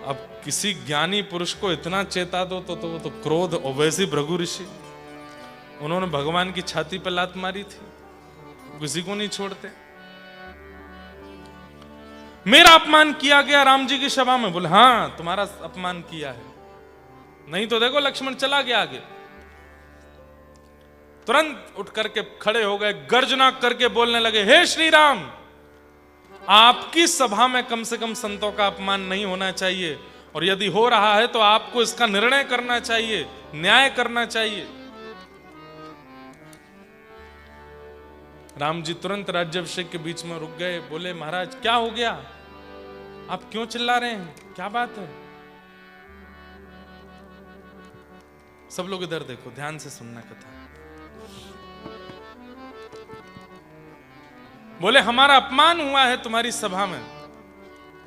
अब किसी ज्ञानी पुरुष को इतना चेता दो तो क्रोध। और वैसे भृगु ऋषि, उन्होंने भगवान की छाती पर लात मारी थी, किसी को नहीं छोड़ते। मेरा अपमान किया गया राम जी की सभा में। बोले हाँ तुम्हारा अपमान किया है, नहीं तो देखो लक्ष्मण चला गया आगे। तुरंत उठ करके खड़े हो गए, गर्जना करके बोलने लगे, हे श्री राम, आपकी सभा में कम से कम संतों का अपमान नहीं होना चाहिए, और यदि हो रहा है तो आपको इसका निर्णय करना चाहिए, न्याय करना चाहिए। राम जी तुरंत राज्याभिषेक के बीच में रुक गए। बोले महाराज क्या हो गया, आप क्यों चिल्ला रहे हैं, क्या बात है? सब लोग इधर देखो, ध्यान से सुनना कथा। बोले हमारा अपमान हुआ है तुम्हारी सभा में।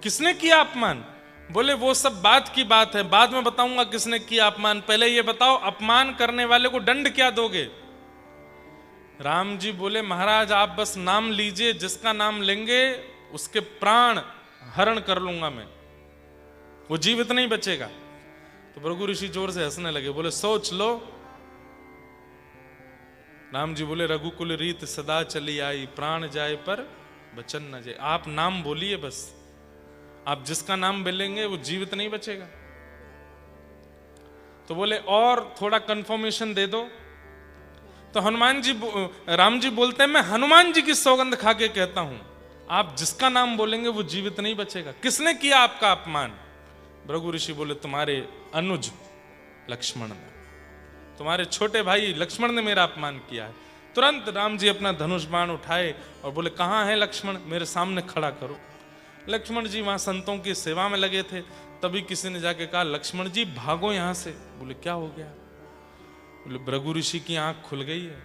किसने किया अपमान? बोले वो सब बात की बात है, बाद में बताऊंगा किसने किया अपमान, पहले ये बताओ अपमान करने वाले को दंड क्या दोगे? राम जी बोले महाराज आप बस नाम लीजिए, जिसका नाम लेंगे उसके प्राण हरण कर लूंगा मैं, वो जीवित नहीं बचेगा। तो भृगु ऋषि जोर से हंसने लगे, बोले सोच लो। राम जी बोले रघुकुल रीत सदा चली आई, प्राण जाए पर बचन न जाए। आप नाम बोलिए बस, आप जिसका नाम बोलेंगे वो जीवित नहीं बचेगा। तो बोले और थोड़ा कंफर्मेशन दे दो। तो हनुमान जी, राम जी बोलते हैं मैं हनुमान जी की सौगंध खा के कहता हूं, आप जिसका नाम बोलेंगे वो जीवित नहीं बचेगा। किसने किया आपका अपमान? भृगु ऋषि बोले तुम्हारे अनुज लक्ष्मण ने, तुम्हारे छोटे भाई लक्ष्मण ने मेरा अपमान किया है। तुरंत राम जी अपना धनुष बाण उठाए और बोले कहां है लक्ष्मण, मेरे सामने खड़ा करो। लक्ष्मण जी वहां संतों की सेवा में लगे थे, तभी किसी ने जाके कहा लक्ष्मण जी भागो यहां से। बोले क्या हो गया? बोले भृगु ऋषि की आंख खुल गई है,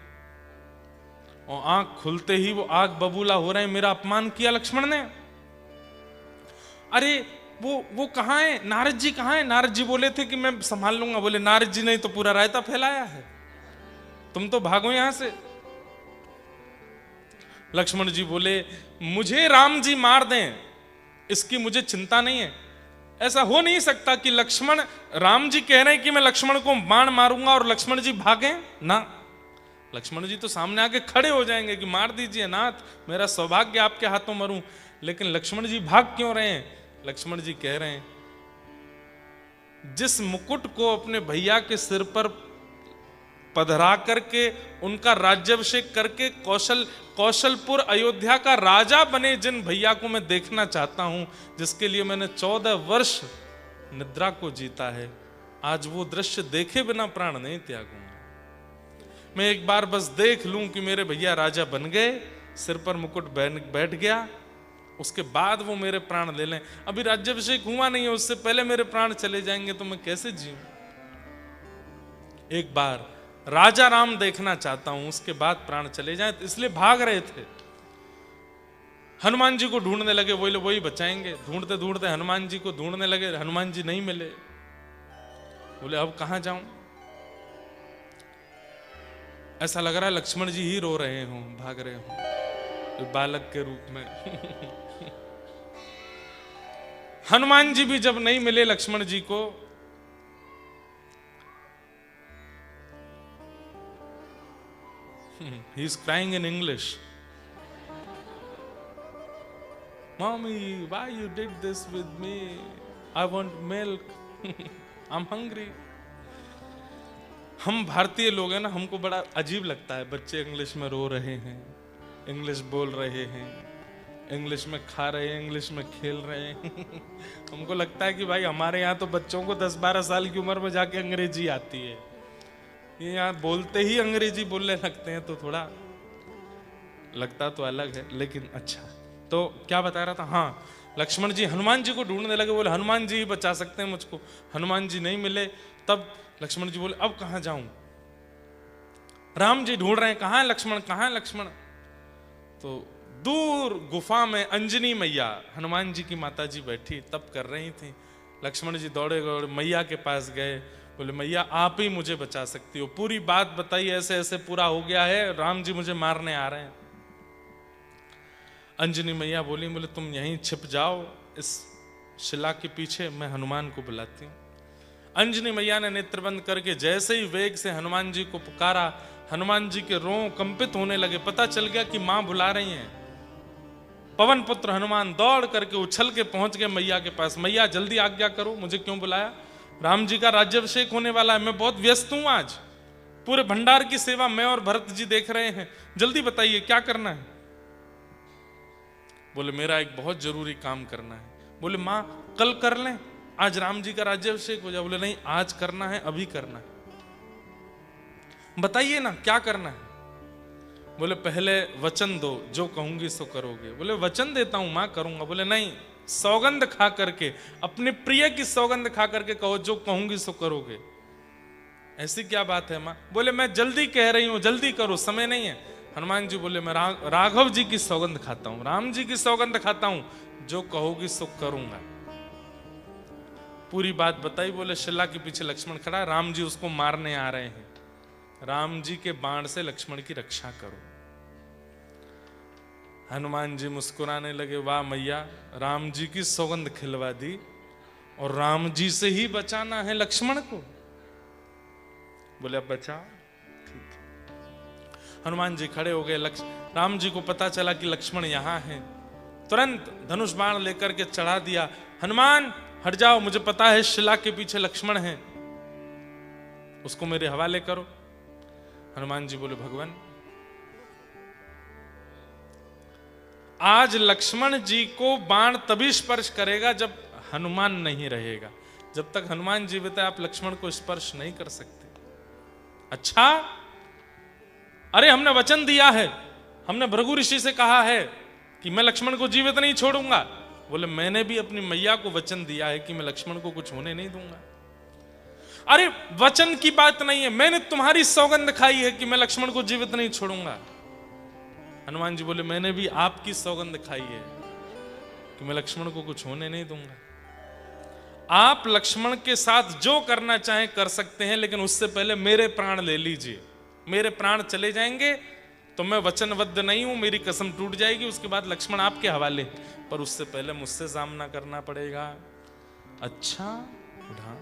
और आंख खुलते ही वो आग बबूला हो रहे हैं, मेरा अपमान किया लक्ष्मण ने। अरे वो कहां है, नारद जी कहां है? नारद जी बोले थे कि मैं संभाल लूंगा। बोले नारद जी ने तो पूरा रायता फैलाया है, तुम तो भागो यहां से। लक्ष्मण जी बोले मुझे राम जी मार दें इसकी मुझे चिंता नहीं है। ऐसा हो नहीं सकता कि लक्ष्मण, राम जी कह रहे हैं कि मैं लक्ष्मण को बाण मारूंगा और लक्ष्मण जी भागें ना। लक्ष्मण जी तो सामने आके खड़े हो जाएंगे कि मार दीजिए नाथ, मेरा सौभाग्य आपके हाथों मरूं। लेकिन लक्ष्मण जी भाग क्यों रहे हैं? लक्ष्मण जी कह रहे हैं जिस मुकुट को अपने भैया के सिर पर पधरा करके उनका राज्याभिषेक करके कौशलपुर अयोध्या का राजा बने जिन भैया को मैं देखना चाहता हूं, जिसके लिए मैंने 14 वर्ष निद्रा को जीता है, आज वो दृश्य देखे बिना प्राण नहीं त्यागूंगा। मैं एक बार बस देख लूं कि मेरे भैया राजा बन गए, सिर पर मुकुट बैठ गया, उसके बाद वो मेरे प्राण ले लें। अभी राज्याभिषेक हुआ नहीं है, उससे पहले मेरे प्राण चले जाएंगे तो मैं कैसे जीऊं? एक बार राजा राम देखना चाहता हूं, उसके बाद प्राण चले जाएं, तो इसलिए भाग रहे थे। हनुमान जी को ढूंढने लगे, वही बचाएंगे। ढूंढते ढूंढते हनुमान जी को ढूंढने लगे, हनुमान जी नहीं मिले। बोले अब कहां जाऊं? ऐसा लग रहा है लक्ष्मण जी ही रो रहे हों, भाग रहे हों बालक के रूप में। हनुमान जी भी जब नहीं मिले लक्ष्मण जी को, he is crying in English. Mommy, why you did this with me? I want milk. I'm hungry. हम भारतीय लोग हैं ना, हमको बड़ा अजीब लगता है बच्चे इंग्लिश में रो रहे हैं, इंग्लिश बोल रहे हैं, इंग्लिश में खा रहे हैं, इंग्लिश में खेल रहे हैं। हमको लगता है कि भाई हमारे यहाँ तो बच्चों को 10-12 साल की उम्र में जाके अंग्रेजी आती है, ये यहाँ बोलते ही अंग्रेजी बोलने लगते हैं, तो थोड़ा लगता तो अलग है, लेकिन अच्छा। तो क्या बता रहा था? हाँ, लक्ष्मण जी हनुमान जी को ढूंढने लगे, बोले हनुमान जी ही बचा सकते हैं मुझको। हनुमान जी नहीं मिले, तब लक्ष्मण जी बोले अब कहां जाऊं? राम जी ढूंढ रहे हैं, कहां है लक्ष्मण, कहां है लक्ष्मण? तो दूर गुफा में अंजनी मैया, हनुमान जी की माता जी बैठी तप कर रही थी। लक्ष्मण जी दौड़े दौड़े मैया के पास गए, बोले मैया आप ही मुझे बचा सकती हो, पूरी बात बताइए, ऐसे ऐसे पूरा हो गया है, राम जी मुझे मारने आ रहे हैं। अंजनी मैया बोली, बोले तुम यहीं छिप जाओ इस शिला के पीछे, मैं हनुमान को बुलाती हूँ। अंजनी मैया ने नेत्र बंद करके जैसे ही वेग से हनुमान जी को पुकारा, हनुमान जी के रों कंपित होने लगे। पता चल गया कि मां बुला रही हैं। पवन पुत्र हनुमान दौड़ करके उछल के पहुंच गए मैया के पास। मैया जल्दी आज्ञा करो, मुझे क्यों बुलाया? राम जी का राज्याभिषेक होने वाला है, मैं बहुत व्यस्त हूं आज, पूरे भंडार की सेवा मैं और भरत जी देख रहे हैं, जल्दी बताइए क्या करना है? बोले मेरा एक बहुत जरूरी काम करना है। बोले मां कल कर लें, आज राम जी का राज्याभिषेक हो जाए। बोले नहीं, आज करना है, अभी करना है। बताइए ना क्या करना है? बोले पहले वचन दो, जो कहूंगी सो करोगे। बोले वचन देता हूं मां, करूंगा। बोले नहीं, सौगंध खा करके, अपने प्रिय की सौगंध खा करके कहो, जो कहूंगी सो करोगे। ऐसी क्या बात है मां? बोले मैं जल्दी कह रही हूं, जल्दी करो, समय नहीं है। हनुमान जी बोले मैं राघव जी की सौगंध खाता हूं, राम जी की सौगंध खाता हूं, जो कहोगी सो करूंगा। पूरी बात बताई। बोले शिला के पीछे लक्ष्मण खड़ा है, राम जी उसको मारने आ रहे हैं, राम जी के बाण से लक्ष्मण की रक्षा करो। हनुमान जी मुस्कुराने लगे, वाह मैया, राम जी की सौगंध खिलवा दी और राम जी से ही बचाना है लक्ष्मण को। बोले अब बचाओ, ठीक है। हनुमान जी खड़े हो गए। राम जी को पता चला कि लक्ष्मण यहां है, तुरंत धनुष बाण लेकर के चढ़ा दिया। हनुमान हट जाओ, मुझे पता है शिला के पीछे लक्ष्मण है, उसको मेरे हवाले करो। हनुमान जी बोले भगवान, आज लक्ष्मण जी को बाण तभी स्पर्श करेगा जब हनुमान नहीं रहेगा। जब तक हनुमान जीवित है आप लक्ष्मण को स्पर्श नहीं कर सकते। अच्छा, अरे हमने वचन दिया है, हमने भृगु ऋषि से कहा है कि मैं लक्ष्मण को जीवित नहीं छोड़ूंगा। बोले मैंने भी अपनी मैया को वचन दिया है कि मैं लक्ष्मण को कुछ होने नहीं दूंगा। अरे वचन की बात नहीं है, मैंने तुम्हारी सौगंध खाई है कि मैं लक्ष्मण को जीवित नहीं छोड़ूंगा। हनुमान जी बोले मैंने भी आपकी सौगंध खाई है कि मैं लक्ष्मण को कुछ होने नहीं दूंगा। आप लक्ष्मण के साथ जो करना चाहें कर सकते हैं, लेकिन उससे पहले मेरे प्राण ले लीजिए। मेरे प्राण चले जाएंगे तो मैं वचनबद्ध नहीं हूं, मेरी कसम टूट जाएगी, उसके बाद लक्ष्मण आपके हवाले, पर उससे पहले मुझसे सामना करना पड़ेगा। अच्छा बुढ़ा,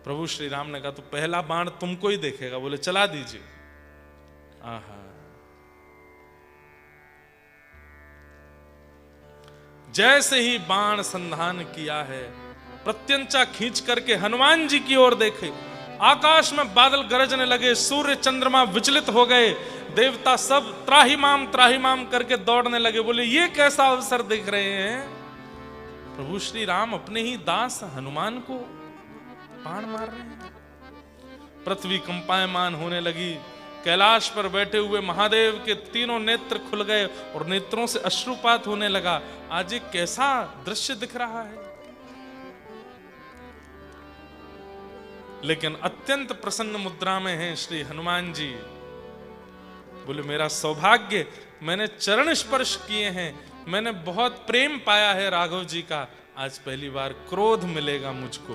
प्रभु श्री राम ने कहा तो पहला बाण तुमको ही देखेगा। बोले चला दीजिए। आहा, जैसे ही बाण संधान किया है, प्रत्यंचा खींच करके हनुमान जी की ओर देखे, आकाश में बादल गरजने लगे, सूर्य चंद्रमा विचलित हो गए, देवता सब त्राहिमाम करके दौड़ने लगे। बोले ये कैसा अवसर देख रहे हैं? प्रभु श्री राम अपने ही दास हनुमान को बाण मार रहे हैं। पृथ्वी कंपायमान होने लगी। कैलाश पर बैठे हुए महादेव के तीनों नेत्र खुल गए और नेत्रों से अश्रुपात होने लगा। आज ये कैसा दृश्य दिख रहा है? लेकिन अत्यंत प्रसन्न मुद्रा में हैं श्री हनुमान जी। बोले मेरा सौभाग्य, मैंने चरण स्पर्श किए हैं, मैंने बहुत प्रेम पाया है राघव जी का, आज पहली बार क्रोध मिलेगा मुझको।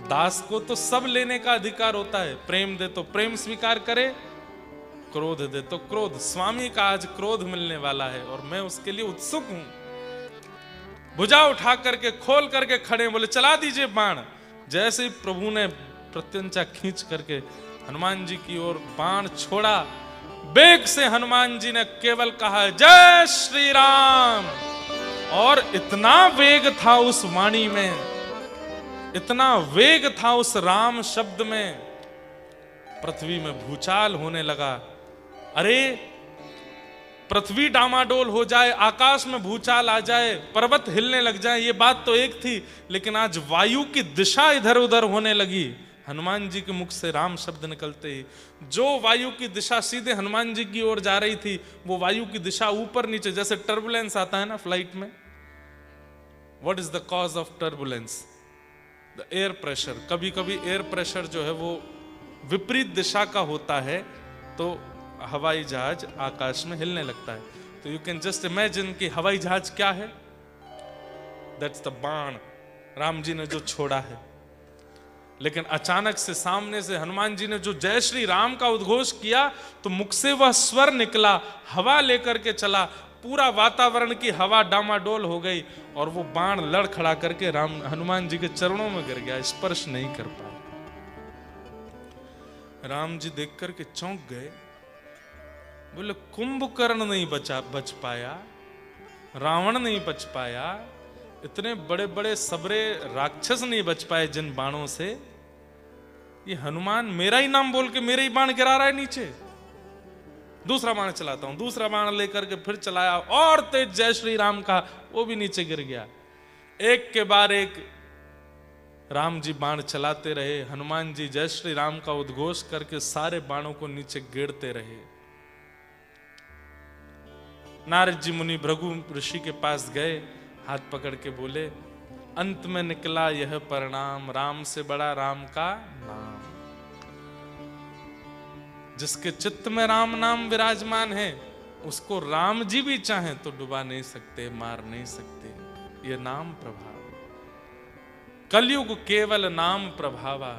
दास को तो सब लेने का अधिकार होता है, प्रेम दे तो प्रेम स्वीकार करे, क्रोध दे तो क्रोध। स्वामी का आज क्रोध मिलने वाला है और मैं उसके लिए उत्सुक हूं। भुजा उठा करके खोल करके खड़े, बोले चला दीजिए बाण। जैसे ही प्रभु ने प्रत्यंचा खींच करके हनुमान जी की ओर बाण छोड़ा, वेग से हनुमान जी ने केवल कहा जय श्री राम, और इतना वेग था उस वाणी में, इतना वेग था उस राम शब्द में, पृथ्वी में भूचाल होने लगा। अरे पृथ्वी डामाडोल हो जाए, आकाश में भूचाल आ जाए, पर्वत हिलने लग जाए, ये बात तो एक थी, लेकिन आज वायु की दिशा इधर उधर होने लगी हनुमान जी के मुख से राम शब्द निकलते ही। जो वायु की दिशा सीधे हनुमान जी की ओर जा रही थी, वो वायु की दिशा ऊपर नीचे, जैसे टर्बुलेंस आता है ना फ्लाइट में। What is the cause of turbulence? The air pressure. कभी कभी एयर प्रेशर जो है वो विपरीत दिशा का होता है तो हवाई जहाज आकाश में हिलने लगता है। तो यू कैन जस्ट इमेजिन कि हवाई जहाज क्या है? दैट्स द बाण राम जी ने जो छोड़ा है। लेकिन अचानक से सामने से हनुमान जी ने जो जय श्री राम का उद्घोष किया, तो मुख से वह स्वर निकला, हवा लेकर के चला, पूरा वातावरण की हवा डामाडोल हो गई और वो बाण लड़ खड़ा करके हनुमान जी के चरणों में गिर गया, स्पर्श नहीं कर पाया। राम जी देख करके चौंक गए, बोले कुंभकर्ण नहीं बच पाया, रावण नहीं बच पाया, इतने बड़े बड़े सबरे राक्षस नहीं बच पाए जिन बाणों से, ये हनुमान मेरा ही नाम बोल के मेरे ही बाण गिरा रहा है नीचे। दूसरा बाण चलाता हूं, दूसरा बाण लेकर के फिर चलाया और तेज जय श्री राम का, वो भी नीचे गिर गया। एक के बाद एक राम जी बाण चलाते रहे, हनुमान जी जय श्री राम का उद्घोष करके सारे बाणों को नीचे गिरते रहे। नारद जी मुनि भृगु ऋषि के पास गए, हाथ पकड़ के बोले अंत में निकला यह परिणाम, राम से बड़ा राम का नाम। जिसके चित्त में राम नाम विराजमान है उसको राम जी भी चाहें तो डुबा नहीं सकते, मार नहीं सकते। ये नाम प्रभाव, कलयुग केवल नाम प्रभावा,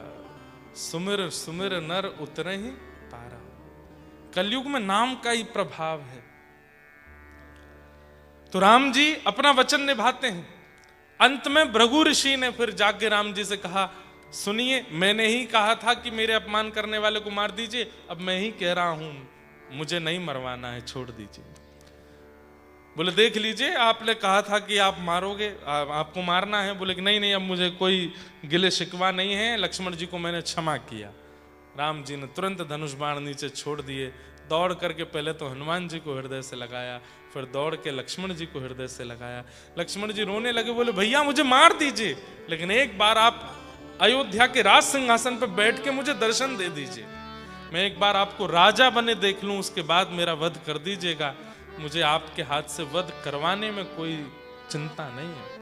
सुमिर सुमिर नर उतरे ही पारा। कलयुग में नाम का ही प्रभाव है। तो राम जी अपना वचन निभाते हैं। अंत में भृगु ऋषि ने फिर जाके राम जी से कहा, सुनिए मैंने ही कहा था कि मेरे अपमान करने वाले को मार दीजिए, अब मैं ही कह रहा हूं मुझे नहीं मरवाना है, छोड़ दीजिए। बोले देख लीजिए आपने कहा था कि आप मारोगे, आपको मारना है। बोले कि नहीं नहीं अब मुझे कोई गिले शिकवा नहीं है, लक्ष्मण जी को मैंने क्षमा किया। राम जी ने तुरंत धनुष बाण नीचे छोड़ दिए, दौड़ करके पहले तो हनुमान जी को हृदय से लगाया, फिर दौड़ के लक्ष्मण जी को हृदय से लगाया। लक्ष्मण जी रोने लगे, बोले भैया मुझे मार दीजिए, लेकिन एक बार आप अयोध्या के राज सिंहासन पर बैठ के मुझे दर्शन दे दीजिए, मैं एक बार आपको राजा बने देख लूं, उसके बाद मेरा वध कर दीजिएगा। मुझे आपके हाथ से वध करवाने में कोई चिंता नहीं है।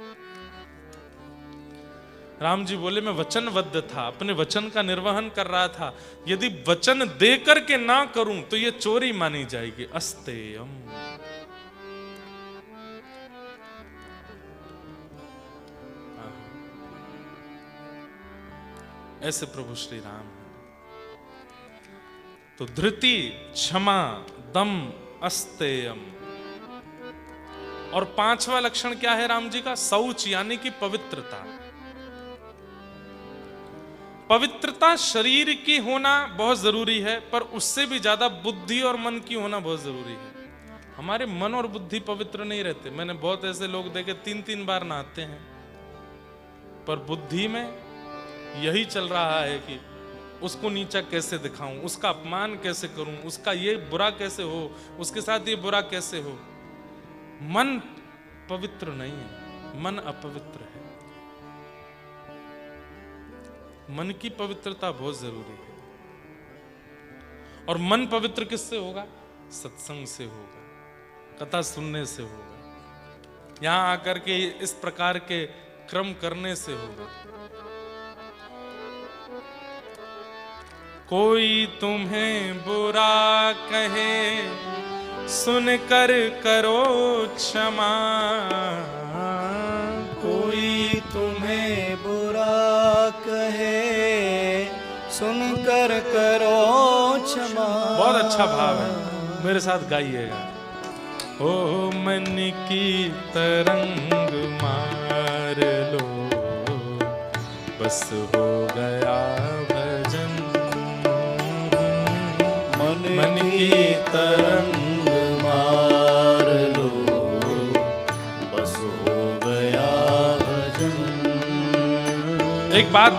राम जी बोले मैं वचनबद्ध था, अपने वचन का निर्वहन कर रहा था, यदि वचन दे करके ना करूं तो ये चोरी मानी जाएगी। अस्तेयम। ऐसे प्रभु श्री राम है। तो धृति, क्षमा, दम, अस्तेयम। और पांचवा लक्षण क्या है राम जी का? शौच, यानी कि पवित्रता। पवित्रता शरीर की होना बहुत जरूरी है, पर उससे भी ज्यादा बुद्धि और मन की होना बहुत जरूरी है। हमारे मन और बुद्धि पवित्र नहीं रहते। मैंने बहुत ऐसे लोग देखे 3-3 बार नहाते हैं, पर बुद्धि में यही चल रहा है कि उसको नीचा कैसे दिखाऊं, उसका अपमान कैसे करूं, उसका ये बुरा कैसे हो, उसके साथ ये बुरा कैसे हो। मन पवित्र नहीं है, मन अपवित्र है। मन की पवित्रता बहुत जरूरी है। और मन पवित्र किससे होगा? सत्संग से होगा, कथा सुनने से होगा, यहां आकर के इस प्रकार के क्रम करने से होगा। कोई तुम्हें बुरा कहे सुनकर करो क्षमा, कोई तुम्हें बुरा कहे सुनकर करो क्षमा। बहुत अच्छा भाव है, मेरे साथ गाइएगा। ओ मन की तरंग मार लो, बस हो गया भजन। मन की तरंग मार लो, बस हो गया भजन। एक बात,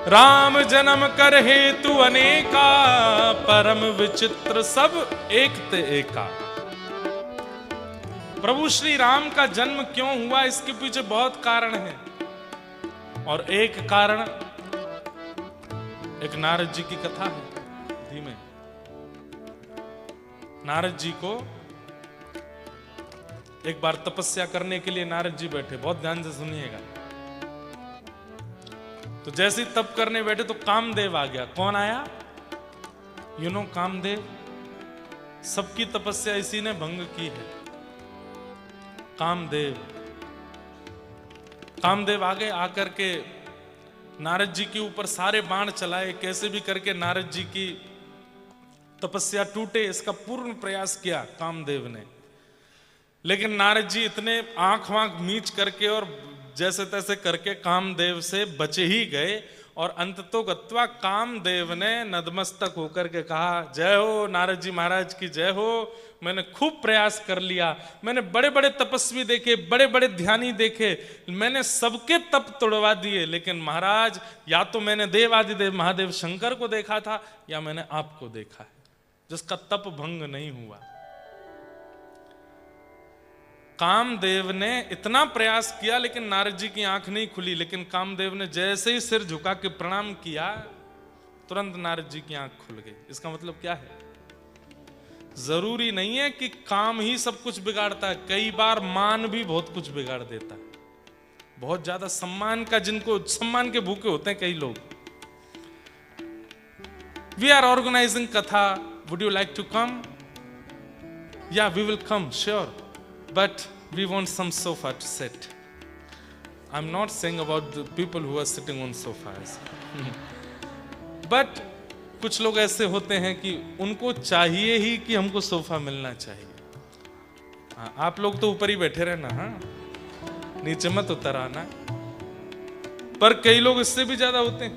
राम जन्म कर हेतु अनेका, परम विचित्र सब एक ते एका। प्रभु श्री राम का जन्म क्यों हुआ, इसके पीछे बहुत कारण है। और एक कारण, एक नारद जी की कथा है। धीमे। नारद जी को एक बार तपस्या करने के लिए नारद जी बैठे, बहुत ध्यान से सुनिएगा। तो जैसे ही तप करने बैठे तो कामदेव आ गया। कौन आया? कामदेव। सबकी तपस्या इसी ने भंग की है। कामदेव आगे आकर के नारद जी के ऊपर सारे बाण चलाए, कैसे भी करके नारद जी की तपस्या टूटे, इसका पूर्ण प्रयास किया कामदेव ने। लेकिन नारद जी इतने आंख वांख मीच करके और जैसे तैसे करके कामदेव से बचे ही गए, और अंततो गत्वा कामदेव ने नतमस्तक होकर के कहा, जय हो नारद जी महाराज की जय हो, मैंने खूब प्रयास कर लिया, मैंने बड़े बड़े तपस्वी देखे, बड़े बड़े ध्यानी देखे, मैंने सबके तप तोड़वा दिए, लेकिन महाराज या तो मैंने देवादिदेव महादेव शंकर को देखा था या मैंने आपको देखा है, जिसका तप भंग नहीं हुआ। कामदेव ने इतना प्रयास किया लेकिन नारद जी की आंख नहीं खुली, लेकिन कामदेव ने जैसे ही सिर झुका के प्रणाम किया, तुरंत नारद जी की आंख खुल गई। इसका मतलब क्या है? जरूरी नहीं है कि काम ही सब कुछ बिगाड़ता है, कई बार मान भी बहुत कुछ बिगाड़ देता है। बहुत ज्यादा सम्मान का, जिनको सम्मान के भूखे होते हैं कई लोग। We are organising katha, would you like to come? या we will come, sure, but we want some sofa to sit. I'm not saying about the people who are sitting on sofas. But कुछ लोग ऐसे होते हैं कि उनको चाहिए ही कि हमको सोफा मिलना चाहिए। हाँ, आप लोग तो ऊपर ही बैठे रहना, हाँ, नीचे मत उतर आना। पर कई लोग इससे भी ज्यादा होते हैं,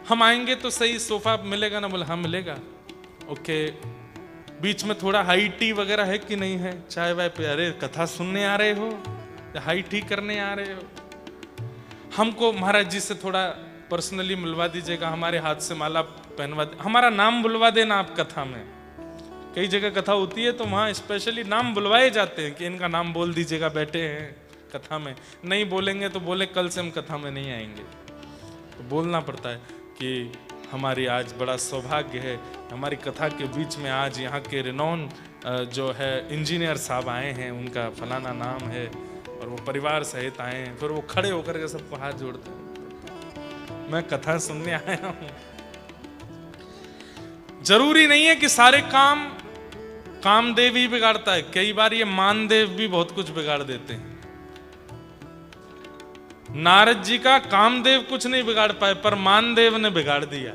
हम आएंगे तो सही, सोफा मिलेगा ना? बोले हाँ मिलेगा। ओके, बीच में थोड़ा हाई टी वगैरह है कि नहीं है? चाय वाय पे? अरे कथा सुनने आ रहे हो या हाई टी करने आ रहे हो? हमको महाराज जी से थोड़ा पर्सनली मिलवा दीजिएगा, हमारे हाथ से माला पहनवा, हमारा नाम बुलवा देना आप कथा में। कई जगह कथा होती है तो वहाँ स्पेशली नाम बुलवाए जाते हैं कि इनका नाम बोल दीजिएगा, बैठे हैं कथा में। नहीं बोलेंगे तो बोले कल से हम कथा में नहीं आएंगे। तो बोलना पड़ता है कि हमारी आज बड़ा सौभाग्य है, हमारी कथा के बीच में आज यहाँ के रिनॉन जो है इंजीनियर साहब आए हैं, उनका फलाना नाम है, और वो परिवार सहित आए हैं। फिर वो खड़े होकर के सबको हाथ जोड़ते हैं, मैं कथा सुनने आया हूँ। जरूरी नहीं है कि सारे काम कामदेव ही बिगाड़ता है, कई बार ये मानदेव भी बहुत कुछ बिगाड़ देते हैं। नारद जी का कामदेव कुछ नहीं बिगाड़ पाए, पर मानदेव ने बिगाड़ दिया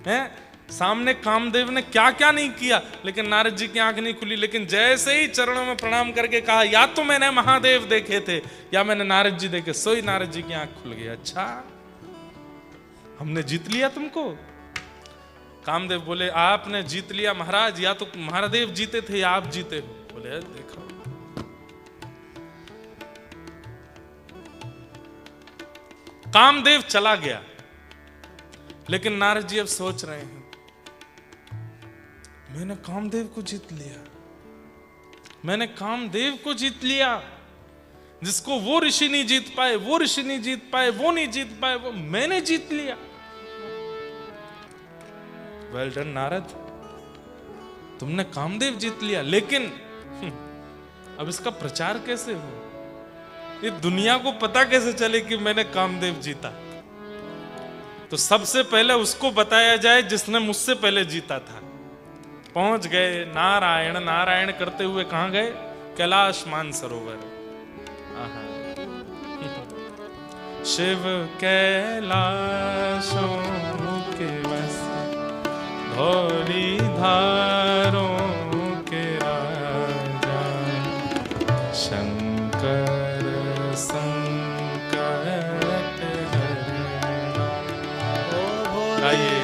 है। सामने कामदेव ने क्या क्या नहीं किया, लेकिन नारद जी की आंख नहीं खुली। लेकिन जैसे ही चरणों में प्रणाम करके कहा, या तो मैंने महादेव देखे थे या मैंने नारद जी देखे, सोई नारद जी की आंख खुल गई। अच्छा, हमने जीत लिया तुमको? कामदेव बोले, आपने जीत लिया महाराज, या तो महादेव जीते थे या आप जीते हो। बोले देखो, कामदेव चला गया, लेकिन नारद जी अब सोच रहे हैं, मैंने कामदेव को जीत लिया, मैंने कामदेव को जीत लिया। जिसको वो ऋषि नहीं जीत पाए, वो ऋषि नहीं जीत पाए, वो नहीं जीत पाए, वो मैंने जीत लिया। वेल डन नारद, तुमने कामदेव जीत लिया, लेकिन अब इसका प्रचार कैसे हो? ये दुनिया को पता कैसे चले कि मैंने कामदेव जीता? तो सबसे पहले उसको बताया जाए जिसने मुझसे पहले जीता था। पहुंच गए, नारायण नारायण करते हुए कहां गए? कैलाश मानसरोवर। शिव कैलाशों के वस, धौली धारों के राजा, शंकर संकट हरना। आइए,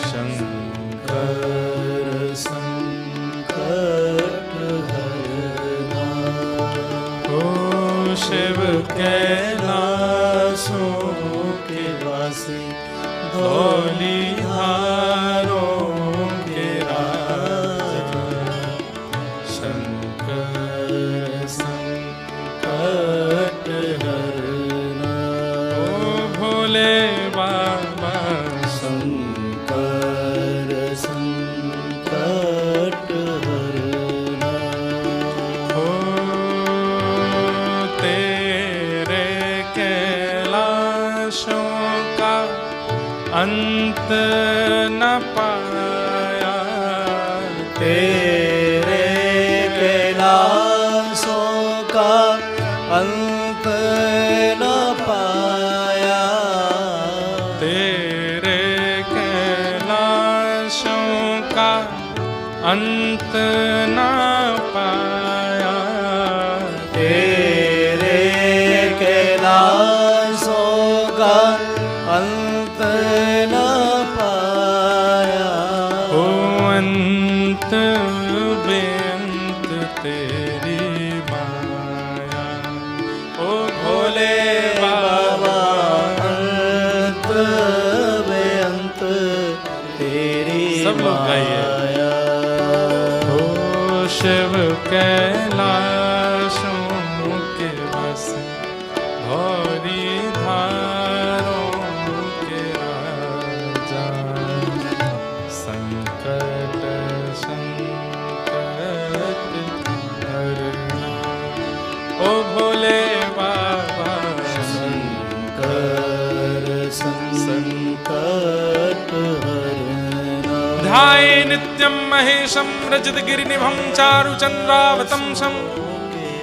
शंकर संकट हरना, ओ शिव कैलाशों के वासी, धौली धारों के राजा, शंकर संकट हरना। ओ भोले बाबा, शंकर संकट हरना। ओ तेरे कैलाशों का अंत न पाया, तेरे कैलाशों का अंत न पाया, तेरे अंत ना पाया। तेरे कैलाशों का अंत न पाया। ओ अंत बेअंत तेरी माया। ओ भोले बाबा अंत बेअंत तेरी सब लोग गाइए। माया। ओ शिव कैलाशों के बस भौरी धारों के राजा। संकट संकट हरना। ओ भोले बाबा शंकर संकट हरना। ध्याये नित्यं महेशं रजतगिरिनिभं चारुचन्द्रावतंसं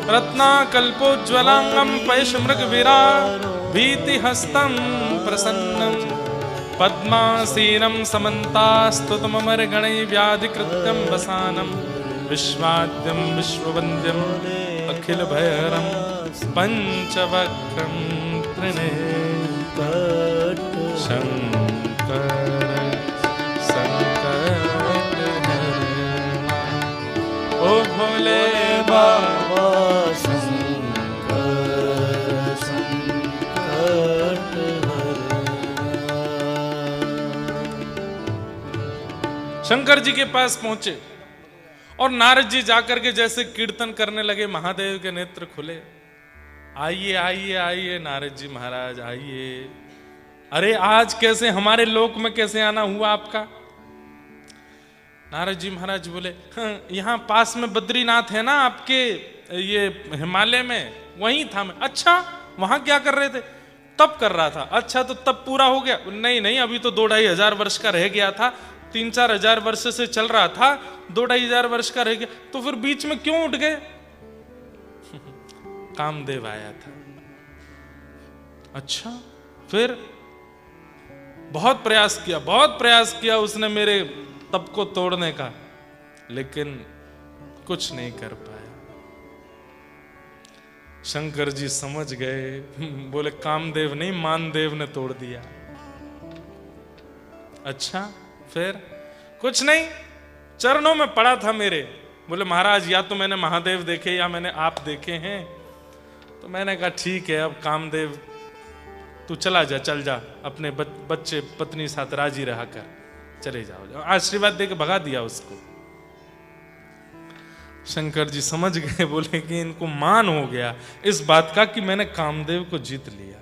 रत्नाकल्पोज्ज्वलांगं पैशमृगविराभीतिहस्तं प्रसन्नं पद्मासीनं समन्तास्तुतममरगणैर्व्याधिकृत्यं वसानं विश्वाद्यं विश्ववन्द्यम् अखिलभैरं पञ्चवक्त्रं त्रिनेत्रं शङ्कर संकट हरना। ओ भोले बाबा शंकर संकट हरना। शंकर जी के पास पहुंचे और नारद जी जाकर के जैसे कीर्तन करने लगे, महादेव के नेत्र खुले। आइए आइए आइए नारद जी महाराज आइए। अरे आज कैसे हमारे लोक में कैसे आना हुआ आपका? नारद जी महाराज बोले यहाँ पास में बद्रीनाथ है ना आपके ये हिमालय में, वहीं था मैं। अच्छा वहां क्या कर रहे थे? तप कर रहा था। अच्छा तो तप पूरा हो गया? नहीं नहीं, अभी तो 2-2.5 हजार वर्ष का रह गया था। 3-4 हजार वर्ष से चल रहा था, 2-2.5 हजार वर्ष का रह गया, तो फिर बीच में क्यों उठ गए? कामदेव आया था। अच्छा फिर बहुत प्रयास किया उसने मेरे तप को तोड़ने का, लेकिन कुछ नहीं कर पाया। शंकर जी समझ गए, बोले कामदेव नहीं मानदेव ने तोड़ दिया। अच्छा फिर? कुछ नहीं, चरणों में पड़ा था मेरे। बोले महाराज या तो मैंने महादेव देखे या मैंने आप देखे हैं। तो मैंने कहा ठीक है, अब कामदेव तू चला जा, चल जा, अपने बच्चे पत्नी साथ राजी रहा कर, चले जाओ। आशीर्वाद देके भगा दिया उसको। शंकर जी समझ गए, बोले कि इनको मान हो गया इस बात का कि मैंने कामदेव को जीत लिया।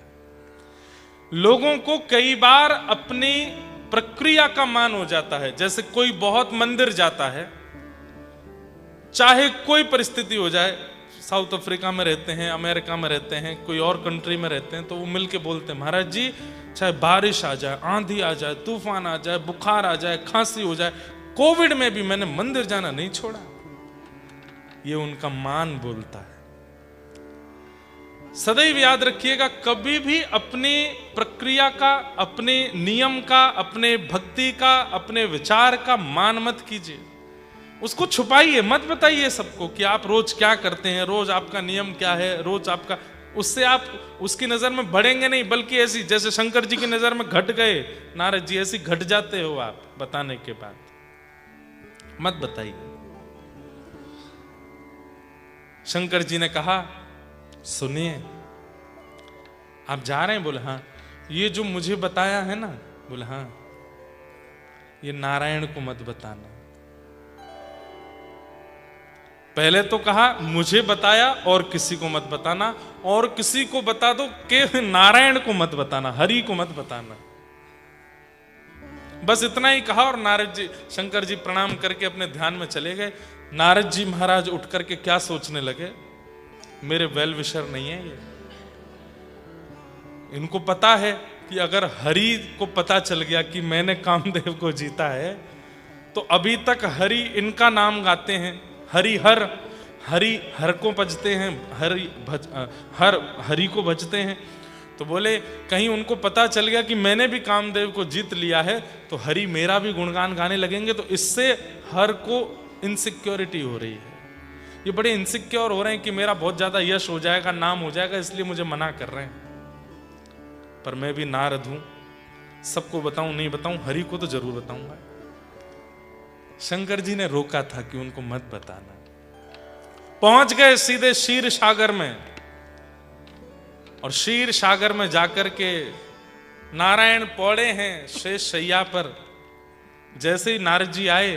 लोगों को कई बार अपनी प्रक्रिया का मान हो जाता है। जैसे कोई बहुत मंदिर जाता है, चाहे कोई परिस्थिति हो जाए, साउथ अफ्रीका में रहते हैं, अमेरिका में रहते हैं, कोई और कंट्री में रहते हैं, तो वो मिलके बोलते हैं महाराज जी चाहे बारिश आ जाए, आंधी आ जाए, तूफान आ जाए, बुखार आ जाए, खांसी हो जाए, कोविड में भी मैंने मंदिर जाना नहीं छोड़ा। ये उनका मान बोलता है। सदैव याद रखिएगा, कभी भी अपनी प्रक्रिया का, अपने नियम का, अपने भक्ति का, अपने विचार का मान मत कीजिए। उसको छुपाइए, मत बताइए सबको कि आप रोज क्या करते हैं, रोज आपका नियम क्या है, रोज आपका। उससे आप उसकी नजर में बढ़ेंगे नहीं, बल्कि ऐसी जैसे शंकर जी की नजर में घट गए नारद जी, ऐसी घट जाते हो आप बताने के बाद। मत बताइए। शंकर जी ने कहा सुनिए, आप जा रहे हैं? बोले हाँ। ये जो मुझे बताया है ना, बोले हाँ, ये नारायण को मत बताना। पहले तो कहा मुझे बताया और किसी को मत बताना, और किसी को बता दो कि नारायण को मत बताना, हरि को मत बताना। बस इतना ही कहा और नारद जी, शंकर जी प्रणाम करके अपने ध्यान में चले गए। नारद जी महाराज उठ करके क्या सोचने लगे, मेरे वेल विशर नहीं है ये, इनको पता है कि अगर हरि को पता चल गया कि मैंने कामदेव को जीता है, तो अभी तक हरि इनका नाम गाते हैं, हरि हर को भजते हैं, हरि को भजते हैं। तो बोले कहीं उनको पता चल गया कि मैंने भी कामदेव को जीत लिया है, तो हरि मेरा भी गुणगान गाने लगेंगे, तो इससे हर को इनसिक्योरिटी हो रही है, ये बड़े इनसिक्योर हो रहे हैं कि मेरा बहुत ज्यादा यश हो जाएगा, नाम हो जाएगा, इसलिए मुझे मना कर रहे हैं। पर मैं भी नारद हूं, सबको बताऊं नहीं बताऊं, हरि को तो जरूर बताऊंगा। शंकर जी ने रोका था कि उनको मत बताना। पहुंच गए सीधे क्षीर सागर में, और क्षीर सागर में जाकर के नारायण पौड़े हैं शेष शैया पर। जैसे ही नारद जी आए,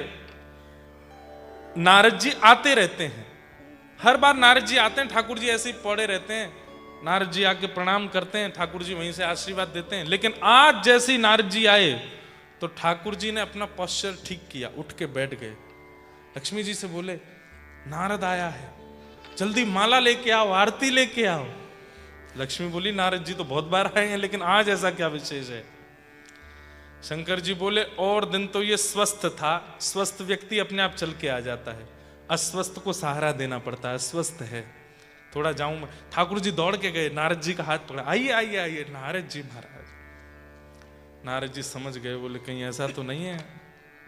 नारद जी आते रहते हैं, हर बार नारद जी आते हैं, ठाकुर जी ऐसे ही पौड़े रहते हैं, नारद जी आके प्रणाम करते हैं, ठाकुर जी वहीं से आशीर्वाद देते हैं। लेकिन आज जैसे ही नारद जी आए तो ठाकुर जी ने अपना पोस्चर ठीक किया, उठ के बैठ गए। लक्ष्मी जी से बोले, नारद आया है, जल्दी माला लेके आओ, आरती लेके आओ। लक्ष्मी बोली, नारद जी तो बहुत बार आए हैं, लेकिन आज ऐसा क्या विशेष है? शंकर जी बोले, और दिन तो ये स्वस्थ था, स्वस्थ व्यक्ति अपने आप चल के आ जाता है, अस्वस्थ को सहारा देना पड़ता है, अस्वस्थ है, थोड़ा जाऊं मैं। ठाकुर जी दौड़ के गए, नारद जी का हाथ पकड़ा, आइए आइए आइए। नारद जी महाराज, नारद जी समझ गए, बोले कहीं ऐसा तो नहीं है,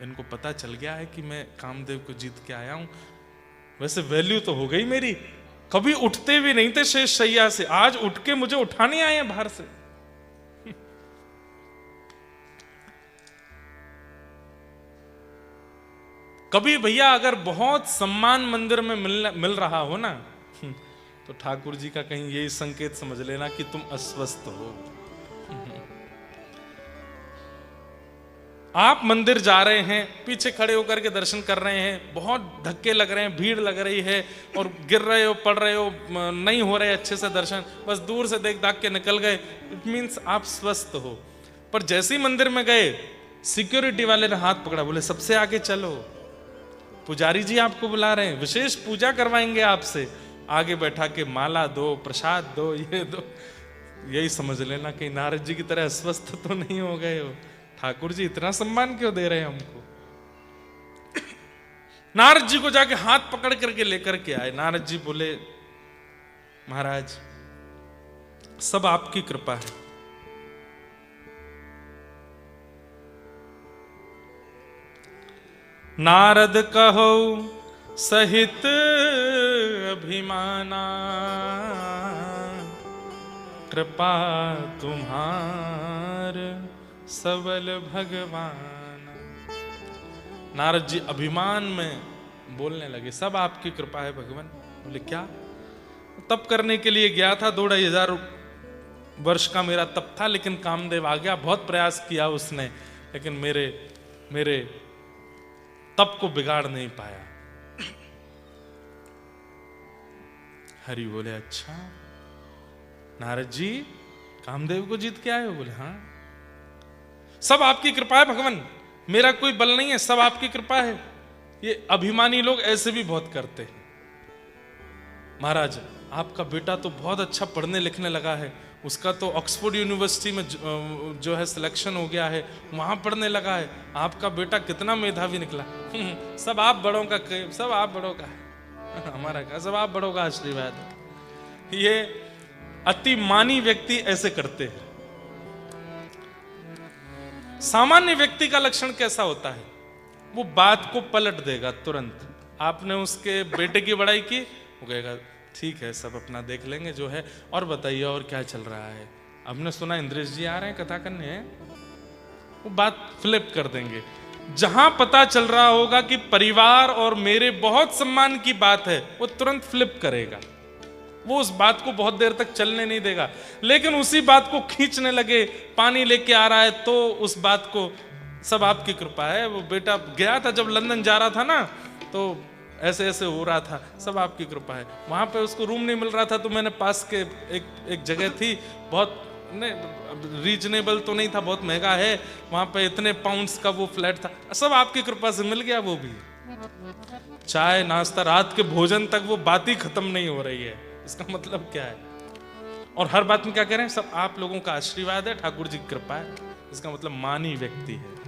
इनको पता चल गया है कि मैं कामदेव को जीत के आया हूं। वैसे वैल्यू तो हो गई मेरी, कभी उठते भी नहीं थे शेष शैया से, आज उठ के मुझे उठाने आए हैं बाहर से। कभी भैया अगर बहुत सम्मान मंदिर में मिल रहा हो ना, तो ठाकुर जी का कहीं यही संकेत समझ लेना कि तुम अस्वस्थ हो। आप मंदिर जा रहे हैं, पीछे खड़े होकर के दर्शन कर रहे हैं, बहुत धक्के लग रहे हैं, भीड़ लग रही है, और गिर रहे हो, पड़ रहे हो, नहीं हो रहे अच्छे से दर्शन, बस दूर से देख दाख के निकल गए, इट मीन्स आप स्वस्थ हो। पर जैसे ही मंदिर में गए, सिक्योरिटी वाले ने हाथ पकड़ा, बोले सबसे आगे चलो, पुजारी जी आपको बुला रहे हैं, विशेष पूजा करवाएंगे आपसे, आगे बैठा के माला दो, प्रसाद दो, ये दो। यही समझ लेना कि नारद जी की तरह अस्वस्थ तो नहीं हो गए हो। ठाकुर जी इतना सम्मान क्यों दे रहे हैं हमको? नारद जी को जाके हाथ पकड़ करके लेकर के आए। नारद जी बोले, महाराज सब आपकी कृपा है, नारद कहो सहित अभिमाना, कृपा तुम्हार सबल भगवान। नारद जी अभिमान में बोलने लगे, सब आपकी कृपा है भगवान। बोले क्या? तप करने के लिए गया था, 2500 वर्ष का मेरा तप था, लेकिन कामदेव आ गया, बहुत प्रयास किया उसने, लेकिन मेरे तप को बिगाड़ नहीं पाया। हरि बोले, अच्छा नारद जी कामदेव को जीत के आए हो? बोले हाँ, सब आपकी कृपा है भगवान, मेरा कोई बल नहीं है, सब आपकी कृपा है। ये अभिमानी लोग ऐसे भी बहुत करते हैं। महाराज आपका बेटा तो बहुत अच्छा पढ़ने लिखने लगा है, उसका तो ऑक्सफोर्ड यूनिवर्सिटी में जो है सिलेक्शन हो गया है, वहां पढ़ने लगा है, आपका बेटा कितना मेधावी निकला। सब आप बड़ों का, सब आप बड़ों का है, हमारा का, सब आप बड़ों का आशीर्वाद है। ये अति मानी व्यक्ति ऐसे करते हैं। सामान्य व्यक्ति का लक्षण कैसा होता है? वो बात को पलट देगा तुरंत। आपने उसके बेटे की बड़ाई की, वो कहेगा ठीक है, सब अपना देख लेंगे जो है, और बताइए और क्या चल रहा है, हमने सुना इंद्रेश जी आ रहे हैं कथा करने हैं, वो बात फ्लिप कर देंगे। जहां पता चल रहा होगा कि परिवार और मेरे बहुत सम्मान की बात है, वो तुरंत फ्लिप करेगा, वो उस बात को बहुत देर तक चलने नहीं देगा। लेकिन उसी बात को खींचने लगे, पानी लेके आ रहा है, तो उस बात को सब आपकी कृपा है। वो बेटा गया था, जब लंदन जा रहा था ना, तो ऐसे ऐसे हो रहा था, सब आपकी कृपा है। वहां पे उसको रूम नहीं मिल रहा था, तो मैंने पास के एक जगह थी, बहुत रीजनेबल तो नहीं था, बहुत महंगा है, वहां पे इतने पाउंड्स का वो फ्लैट था, सब आपकी कृपा से मिल गया। वो भी चाय नाश्ता रात के भोजन तक वो बात ही खत्म नहीं हो रही है। इसका मतलब क्या है? और हर बात में क्या कह रहे हैं? सब आप लोगों का आशीर्वाद है, ठाकुर जी की कृपा है। इसका मतलब मानी व्यक्ति है।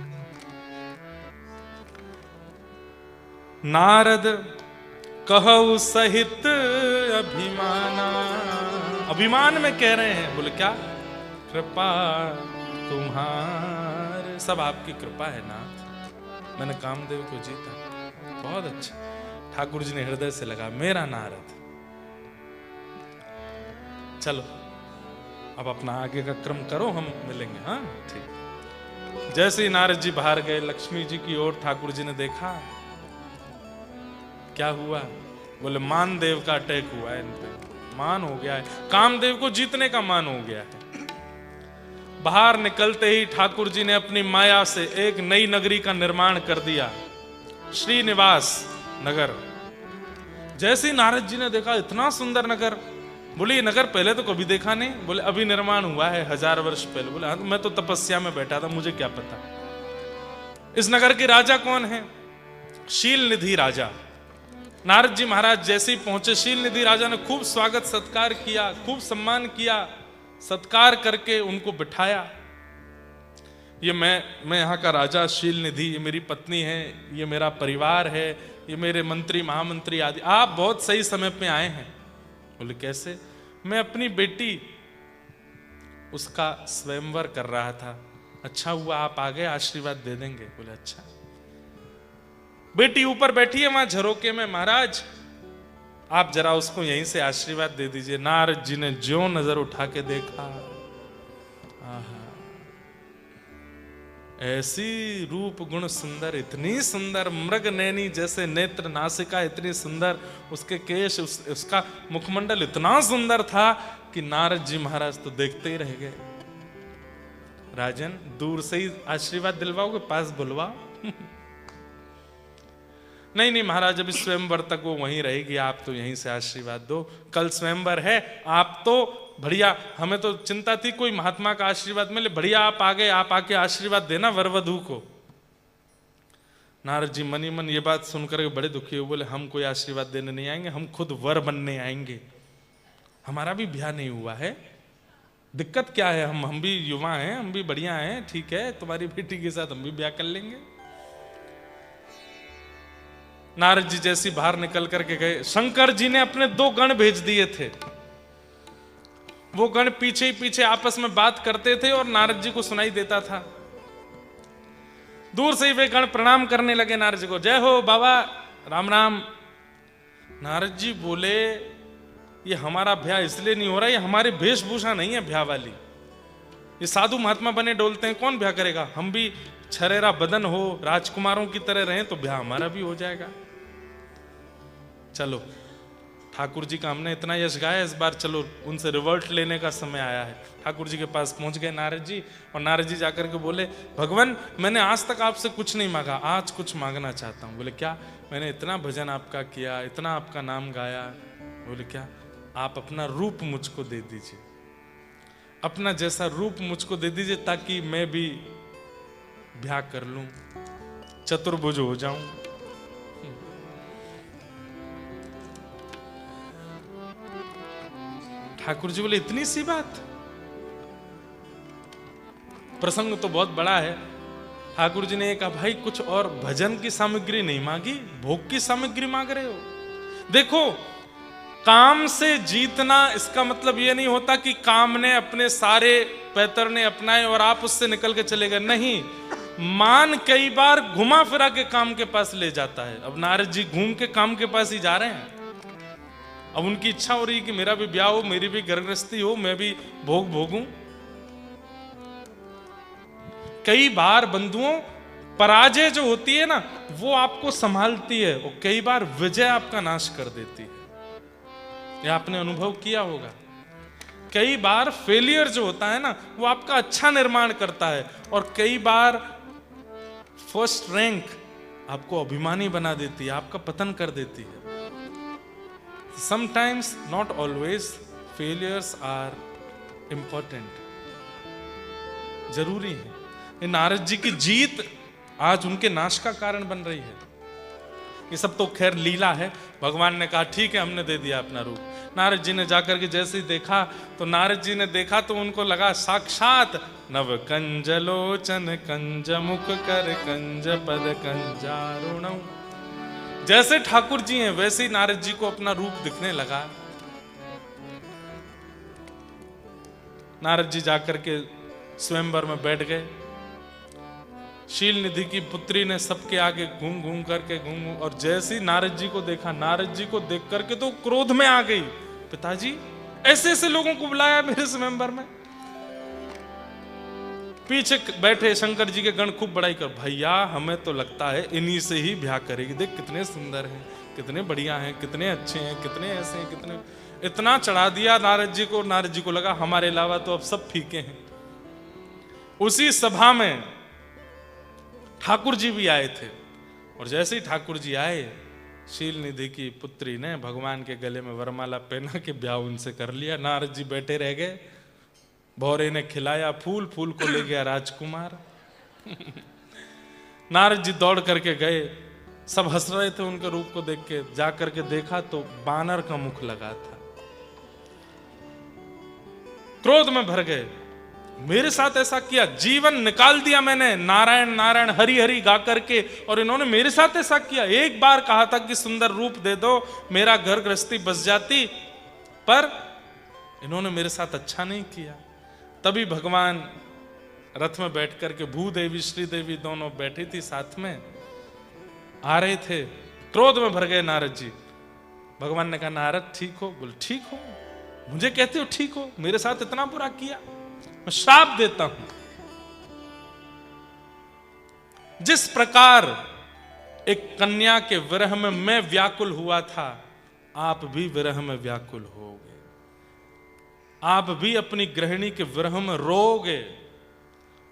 नारद कहु सहित अभिमाना, अभिमान में कह रहे हैं, बोले क्या? कृपा तुम्हारे, सब आपकी कृपा है नाथ, मैंने कामदेव को जीता। बहुत अच्छा। ठाकुर जी ने हृदय से लगा, मेरा नारद। चलो अब अपना आगे का क्रम करो, हम मिलेंगे। हाँ ठीक। जैसे ही नारद जी बाहर गए लक्ष्मी जी की ओर, ठाकुर जी ने देखा क्या हुआ। बोले मानदेव का अटैक हुआ है इन पे, मान हो गया है, कामदेव को जीतने का मान हो गया है। बाहर निकलते ही ठाकुर जी ने अपनी माया से एक नई नगरी का निर्माण कर दिया, श्रीनिवास नगर। जैसे ही नारद जी ने देखा इतना सुंदर नगर, बोले ये नगर पहले तो कभी देखा नहीं। बोले अभी निर्माण हुआ है 1000 वर्ष पहले। बोले हाँ, मैं तो तपस्या में बैठा था, मुझे क्या पता। इस नगर के राजा कौन है? शील निधि राजा। नारद जी महाराज जैसे ही पहुंचे, शील निधि राजा ने खूब स्वागत सत्कार किया, खूब सम्मान किया, सत्कार करके उनको बिठाया। ये मैं यहाँ का राजा शील निधि, ये मेरी पत्नी है, ये मेरा परिवार है, ये मेरे मंत्री महामंत्री आदि। आप बहुत सही समय पे आए हैं। बोले कैसे? मैं अपनी बेटी उसका स्वयंवर कर रहा था, अच्छा हुआ आप आ गए, आशीर्वाद दे देंगे। बोले अच्छा। बेटी ऊपर बैठी है वहां झरोके में, महाराज आप जरा उसको यहीं से आशीर्वाद दे दीजिए। नारद जी ने ज्यों नजर उठा के देखा, आहा, ऐसी रूप गुण सुंदर, इतनी सुंदर, मृग नैनी जैसे नेत्र, नासिका इतनी सुंदर, उसके केश, उसका मुखमंडल इतना सुंदर था कि नारद जी महाराज तो देखते ही रह गए। राजन दूर से ही आशीर्वाद दिलवाओगे, पास बुलवाओ? नहीं नहीं महाराज, अभी स्वयंवर तक वो वहीं रहेगी, आप तो यहीं से आशीर्वाद दो, कल स्वयंवर है। आप तो बढ़िया, हमें तो चिंता थी कोई महात्मा का आशीर्वाद मिले, बढ़िया आप आ गए, आप आके आशीर्वाद देना वरवधू को। नारद जी मनी मन ये बात सुनकर बड़े दुखी हुए। बोले हम कोई आशीर्वाद देने नहीं आएंगे, हम खुद वर बनने आएंगे, हमारा भी ब्याह नहीं हुआ है, दिक्कत क्या है? हम भी युवा हैं, हम भी बढ़िया हैं, ठीक है, तुम्हारी बेटी के साथ हम भी ब्याह कर लेंगे। नारद जी जैसी बाहर निकल करके गए, शंकर जी ने अपने 2 गण भेज दिए थे। वो गण पीछे ही पीछे आपस में बात करते थे और नारद जी को सुनाई देता था। दूर से ही वे गण प्रणाम करने लगे नारद जी को, जय हो बाबा, राम राम। नारद जी बोले ये हमारा ब्याह इसलिए नहीं हो रहा, ये हमारी वेशभूषा नहीं है ब्याह वाली, ये साधु महात्मा बने डोलते हैं, कौन ब्याह करेगा? हम भी छरेरा बदन हो, राजकुमारों की तरह रहें तो ब्याह हमारा भी हो जाएगा। चलो ठाकुर जी का हमने इतना यश गाया, इस बार चलो उनसे रिवर्ट लेने का समय आया है। ठाकुर जी के पास पहुंच गए नारद जी, और नारद जी जाकर के बोले, भगवान मैंने आज तक आपसे कुछ नहीं मांगा, आज कुछ मांगना चाहता हूं। बोले क्या? मैंने इतना भजन आपका किया, इतना आपका नाम गाया। बोले क्या? आप अपना रूप मुझको दे दीजिए, अपना जैसा रूप मुझको दे दीजिए, ताकि मैं भी ब्याह कर लूं, चतुर्भुज हो जाऊं। ठाकुर जी बोले इतनी सी बात? प्रसंग तो बहुत बड़ा है। ठाकुर जी ने कहा भाई कुछ और भजन की सामग्री नहीं मांगी, भोग की सामग्री मांग रहे हो। देखो काम से जीतना इसका मतलब यह नहीं होता कि काम ने अपने सारे पैतरने अपनाए और आप उससे निकल के चले गए, नहीं। मान कई बार घुमा फिरा के काम के पास ले जाता है। अब नारद जी घूम के काम के पास ही जा रहे हैं। अब उनकी इच्छा हो रही है कि मेरा भी ब्याह हो, मेरी भी गृहस्थी हो, मैं भी भोग भोगूं। कई बार बंधुओं पराजय जो होती है ना, वो आपको संभालती है, और कई बार विजय आपका नाश कर देती है। ये आपने अनुभव किया होगा। कई बार फेलियर जो होता है ना, वो आपका अच्छा निर्माण करता है, और कई बार फर्स्ट रैंक आपको अभिमानी बना देती है, आपका पतन कर देती है। Sometimes, not always, failures are important. जरूरी है। ये नारद जी की जीत आज उनके नाश का कारण बन रही है। ये सब तो खैर लीला है। भगवान ने कहा ठीक है, हमने दे दिया अपना रूप। नारद जी ने जाकर के जैसे ही देखा, तो नारद जी ने देखा तो उनको लगा साक्षात नव कंज लोचन कंज मुख कर कंज पद कंजारुणौ। जैसे ठाकुर जी हैं वैसे ही नारद जी को अपना रूप दिखने लगा। नारद जी जाकर के स्वयंवर में बैठ गए। शील निधि की पुत्री ने सबके आगे घूम घूम करके और जैसे ही नारद जी को देखा, नारद जी को देख करके तो क्रोध में आ गई, पिताजी ऐसे ऐसे लोगों को बुलाया मेरे स्वयंवर में। पीछे बैठे शंकर जी के गण खूब बड़ाई कर, भैया हमें तो लगता है इन्हीं से ही ब्याह करेगी, देख कितने सुंदर हैं, कितने बढ़िया हैं, कितने अच्छे हैं, कितने ऐसे हैं, कितने। इतना चढ़ा दिया नारद जी को। नारद जी को लगा हमारे अलावा तो अब सब फीके हैं। उसी सभा में ठाकुर जी भी आए थे, और जैसे ही ठाकुर जी आए, शील निधि की पुत्री ने भगवान के गले में वरमाला पहना के ब्याह उनसे कर लिया। नारद जी बैठे रह गए। भौरे ने खिलाया फूल, फूल को ले गया राजकुमार। नारद जी दौड़ करके गए, सब हंस रहे थे उनके रूप को देख के। जा करके देखा तो बानर का मुख लगा था। क्रोध में भर गए, मेरे साथ ऐसा किया, जीवन निकाल दिया मैंने नारायण नारायण हरि हरि गा करके, और इन्होंने मेरे साथ ऐसा किया। एक बार कहा था कि सुंदर रूप दे दो, मेरा घर गृहस्थी बस जाती, पर इन्होंने मेरे साथ अच्छा नहीं किया। तभी भगवान रथ में बैठ करके, भूदेवी श्रीदेवी दोनों बैठी थी साथ में, आ रहे थे। क्रोध में भर गए नारद जी। भगवान ने कहा नारद ठीक हो? बोले ठीक हो, मुझे कहते हो ठीक हो? मेरे साथ इतना बुरा किया, मैं श्राप देता हूं। जिस प्रकार एक कन्या के विरह में मैं व्याकुल हुआ था, आप भी विरह में व्याकुल होगे। आप भी अपनी गृहिणी के विरह में रोगे।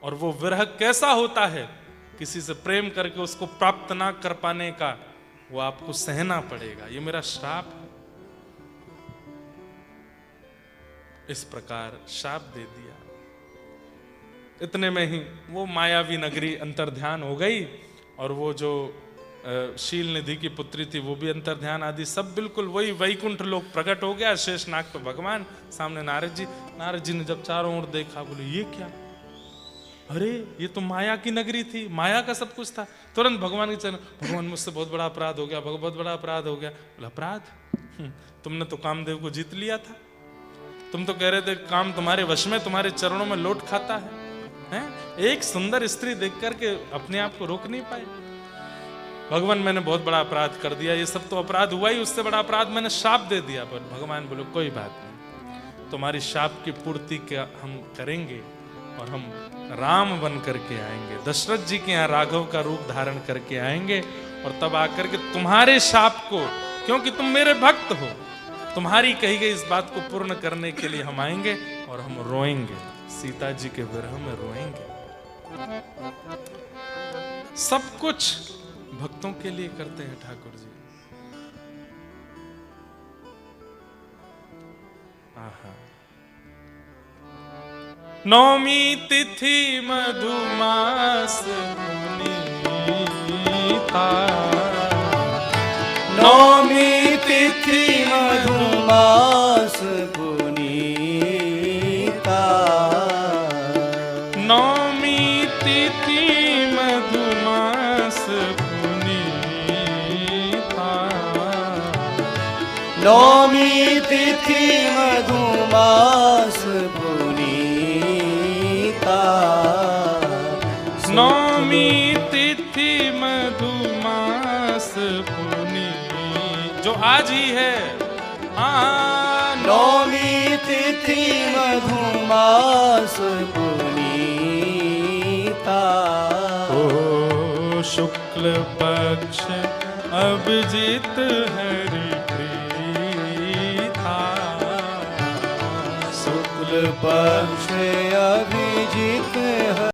और वो विरह कैसा होता है, किसी से प्रेम करके उसको प्राप्त ना कर पाने का, वो आपको सहना पड़ेगा। ये मेरा श्राप है। इस प्रकार श्राप दे दिया। इतने में ही वो मायावी नगरी अंतर्ध्यान हो गई, और वो जो शील निधि की पुत्री थी वो भी अंतर्ध्यान आदि सब बिल्कुल वही वैकुंठ लोक प्रकट हो गया। शेषनाग पे भगवान, सामने नारद जी। नारद जी ने जब चारों ओर देखा, बोले ये क्या? अरे ये तो माया की नगरी थी, माया का सब कुछ था। तुरंत भगवान के चरण, भगवान मुझसे बहुत बड़ा अपराध हो गया, बहुत बड़ा अपराध हो गया। बोला अपराध? तुमने तो कामदेव को जीत लिया था। तुम तो कह रहे थे काम तुम्हारे वश में, तुम्हारे चरणों में लौट खाता है? एक सुंदर स्त्री देख करके अपने आप को रोक नहीं पाए। भगवान मैंने बहुत बड़ा अपराध कर दिया, ये सब तो अपराध हुआ ही, उससे बड़ा अपराध मैंने शाप दे दिया। पर भगवान बोले कोई बात नहीं, तुम्हारी शाप की पूर्ति क्या हम करेंगे, और हम राम बन करके आएंगे, दशरथ जी के यहाँ राघव का रूप धारण करके आएंगे, और तब आकर के तुम्हारे शाप को, क्योंकि तुम मेरे भक्त हो, तुम्हारी कही गई इस बात को पूर्ण करने के लिए हम आएंगे, और हम रोएंगे, सीता जी के विरह में रोएंगे। सब कुछ भक्तों के लिए करते हैं ठाकुर जी। आहा। नौमी तिथि मधुमास पुनीता, नौमी तिथि मधुमास पुनीता, नौमी तिथि मधुमास पुनीता, नौमी तिथि मधुमास पुनीता, नौमी तिथि मधुमास पुनी, जो आज ही है। नौमी तिथि मधुमास पुनीता, ओ शुक्ल पक्ष अभिजित हरि प्रीता, शुक्ल पक्ष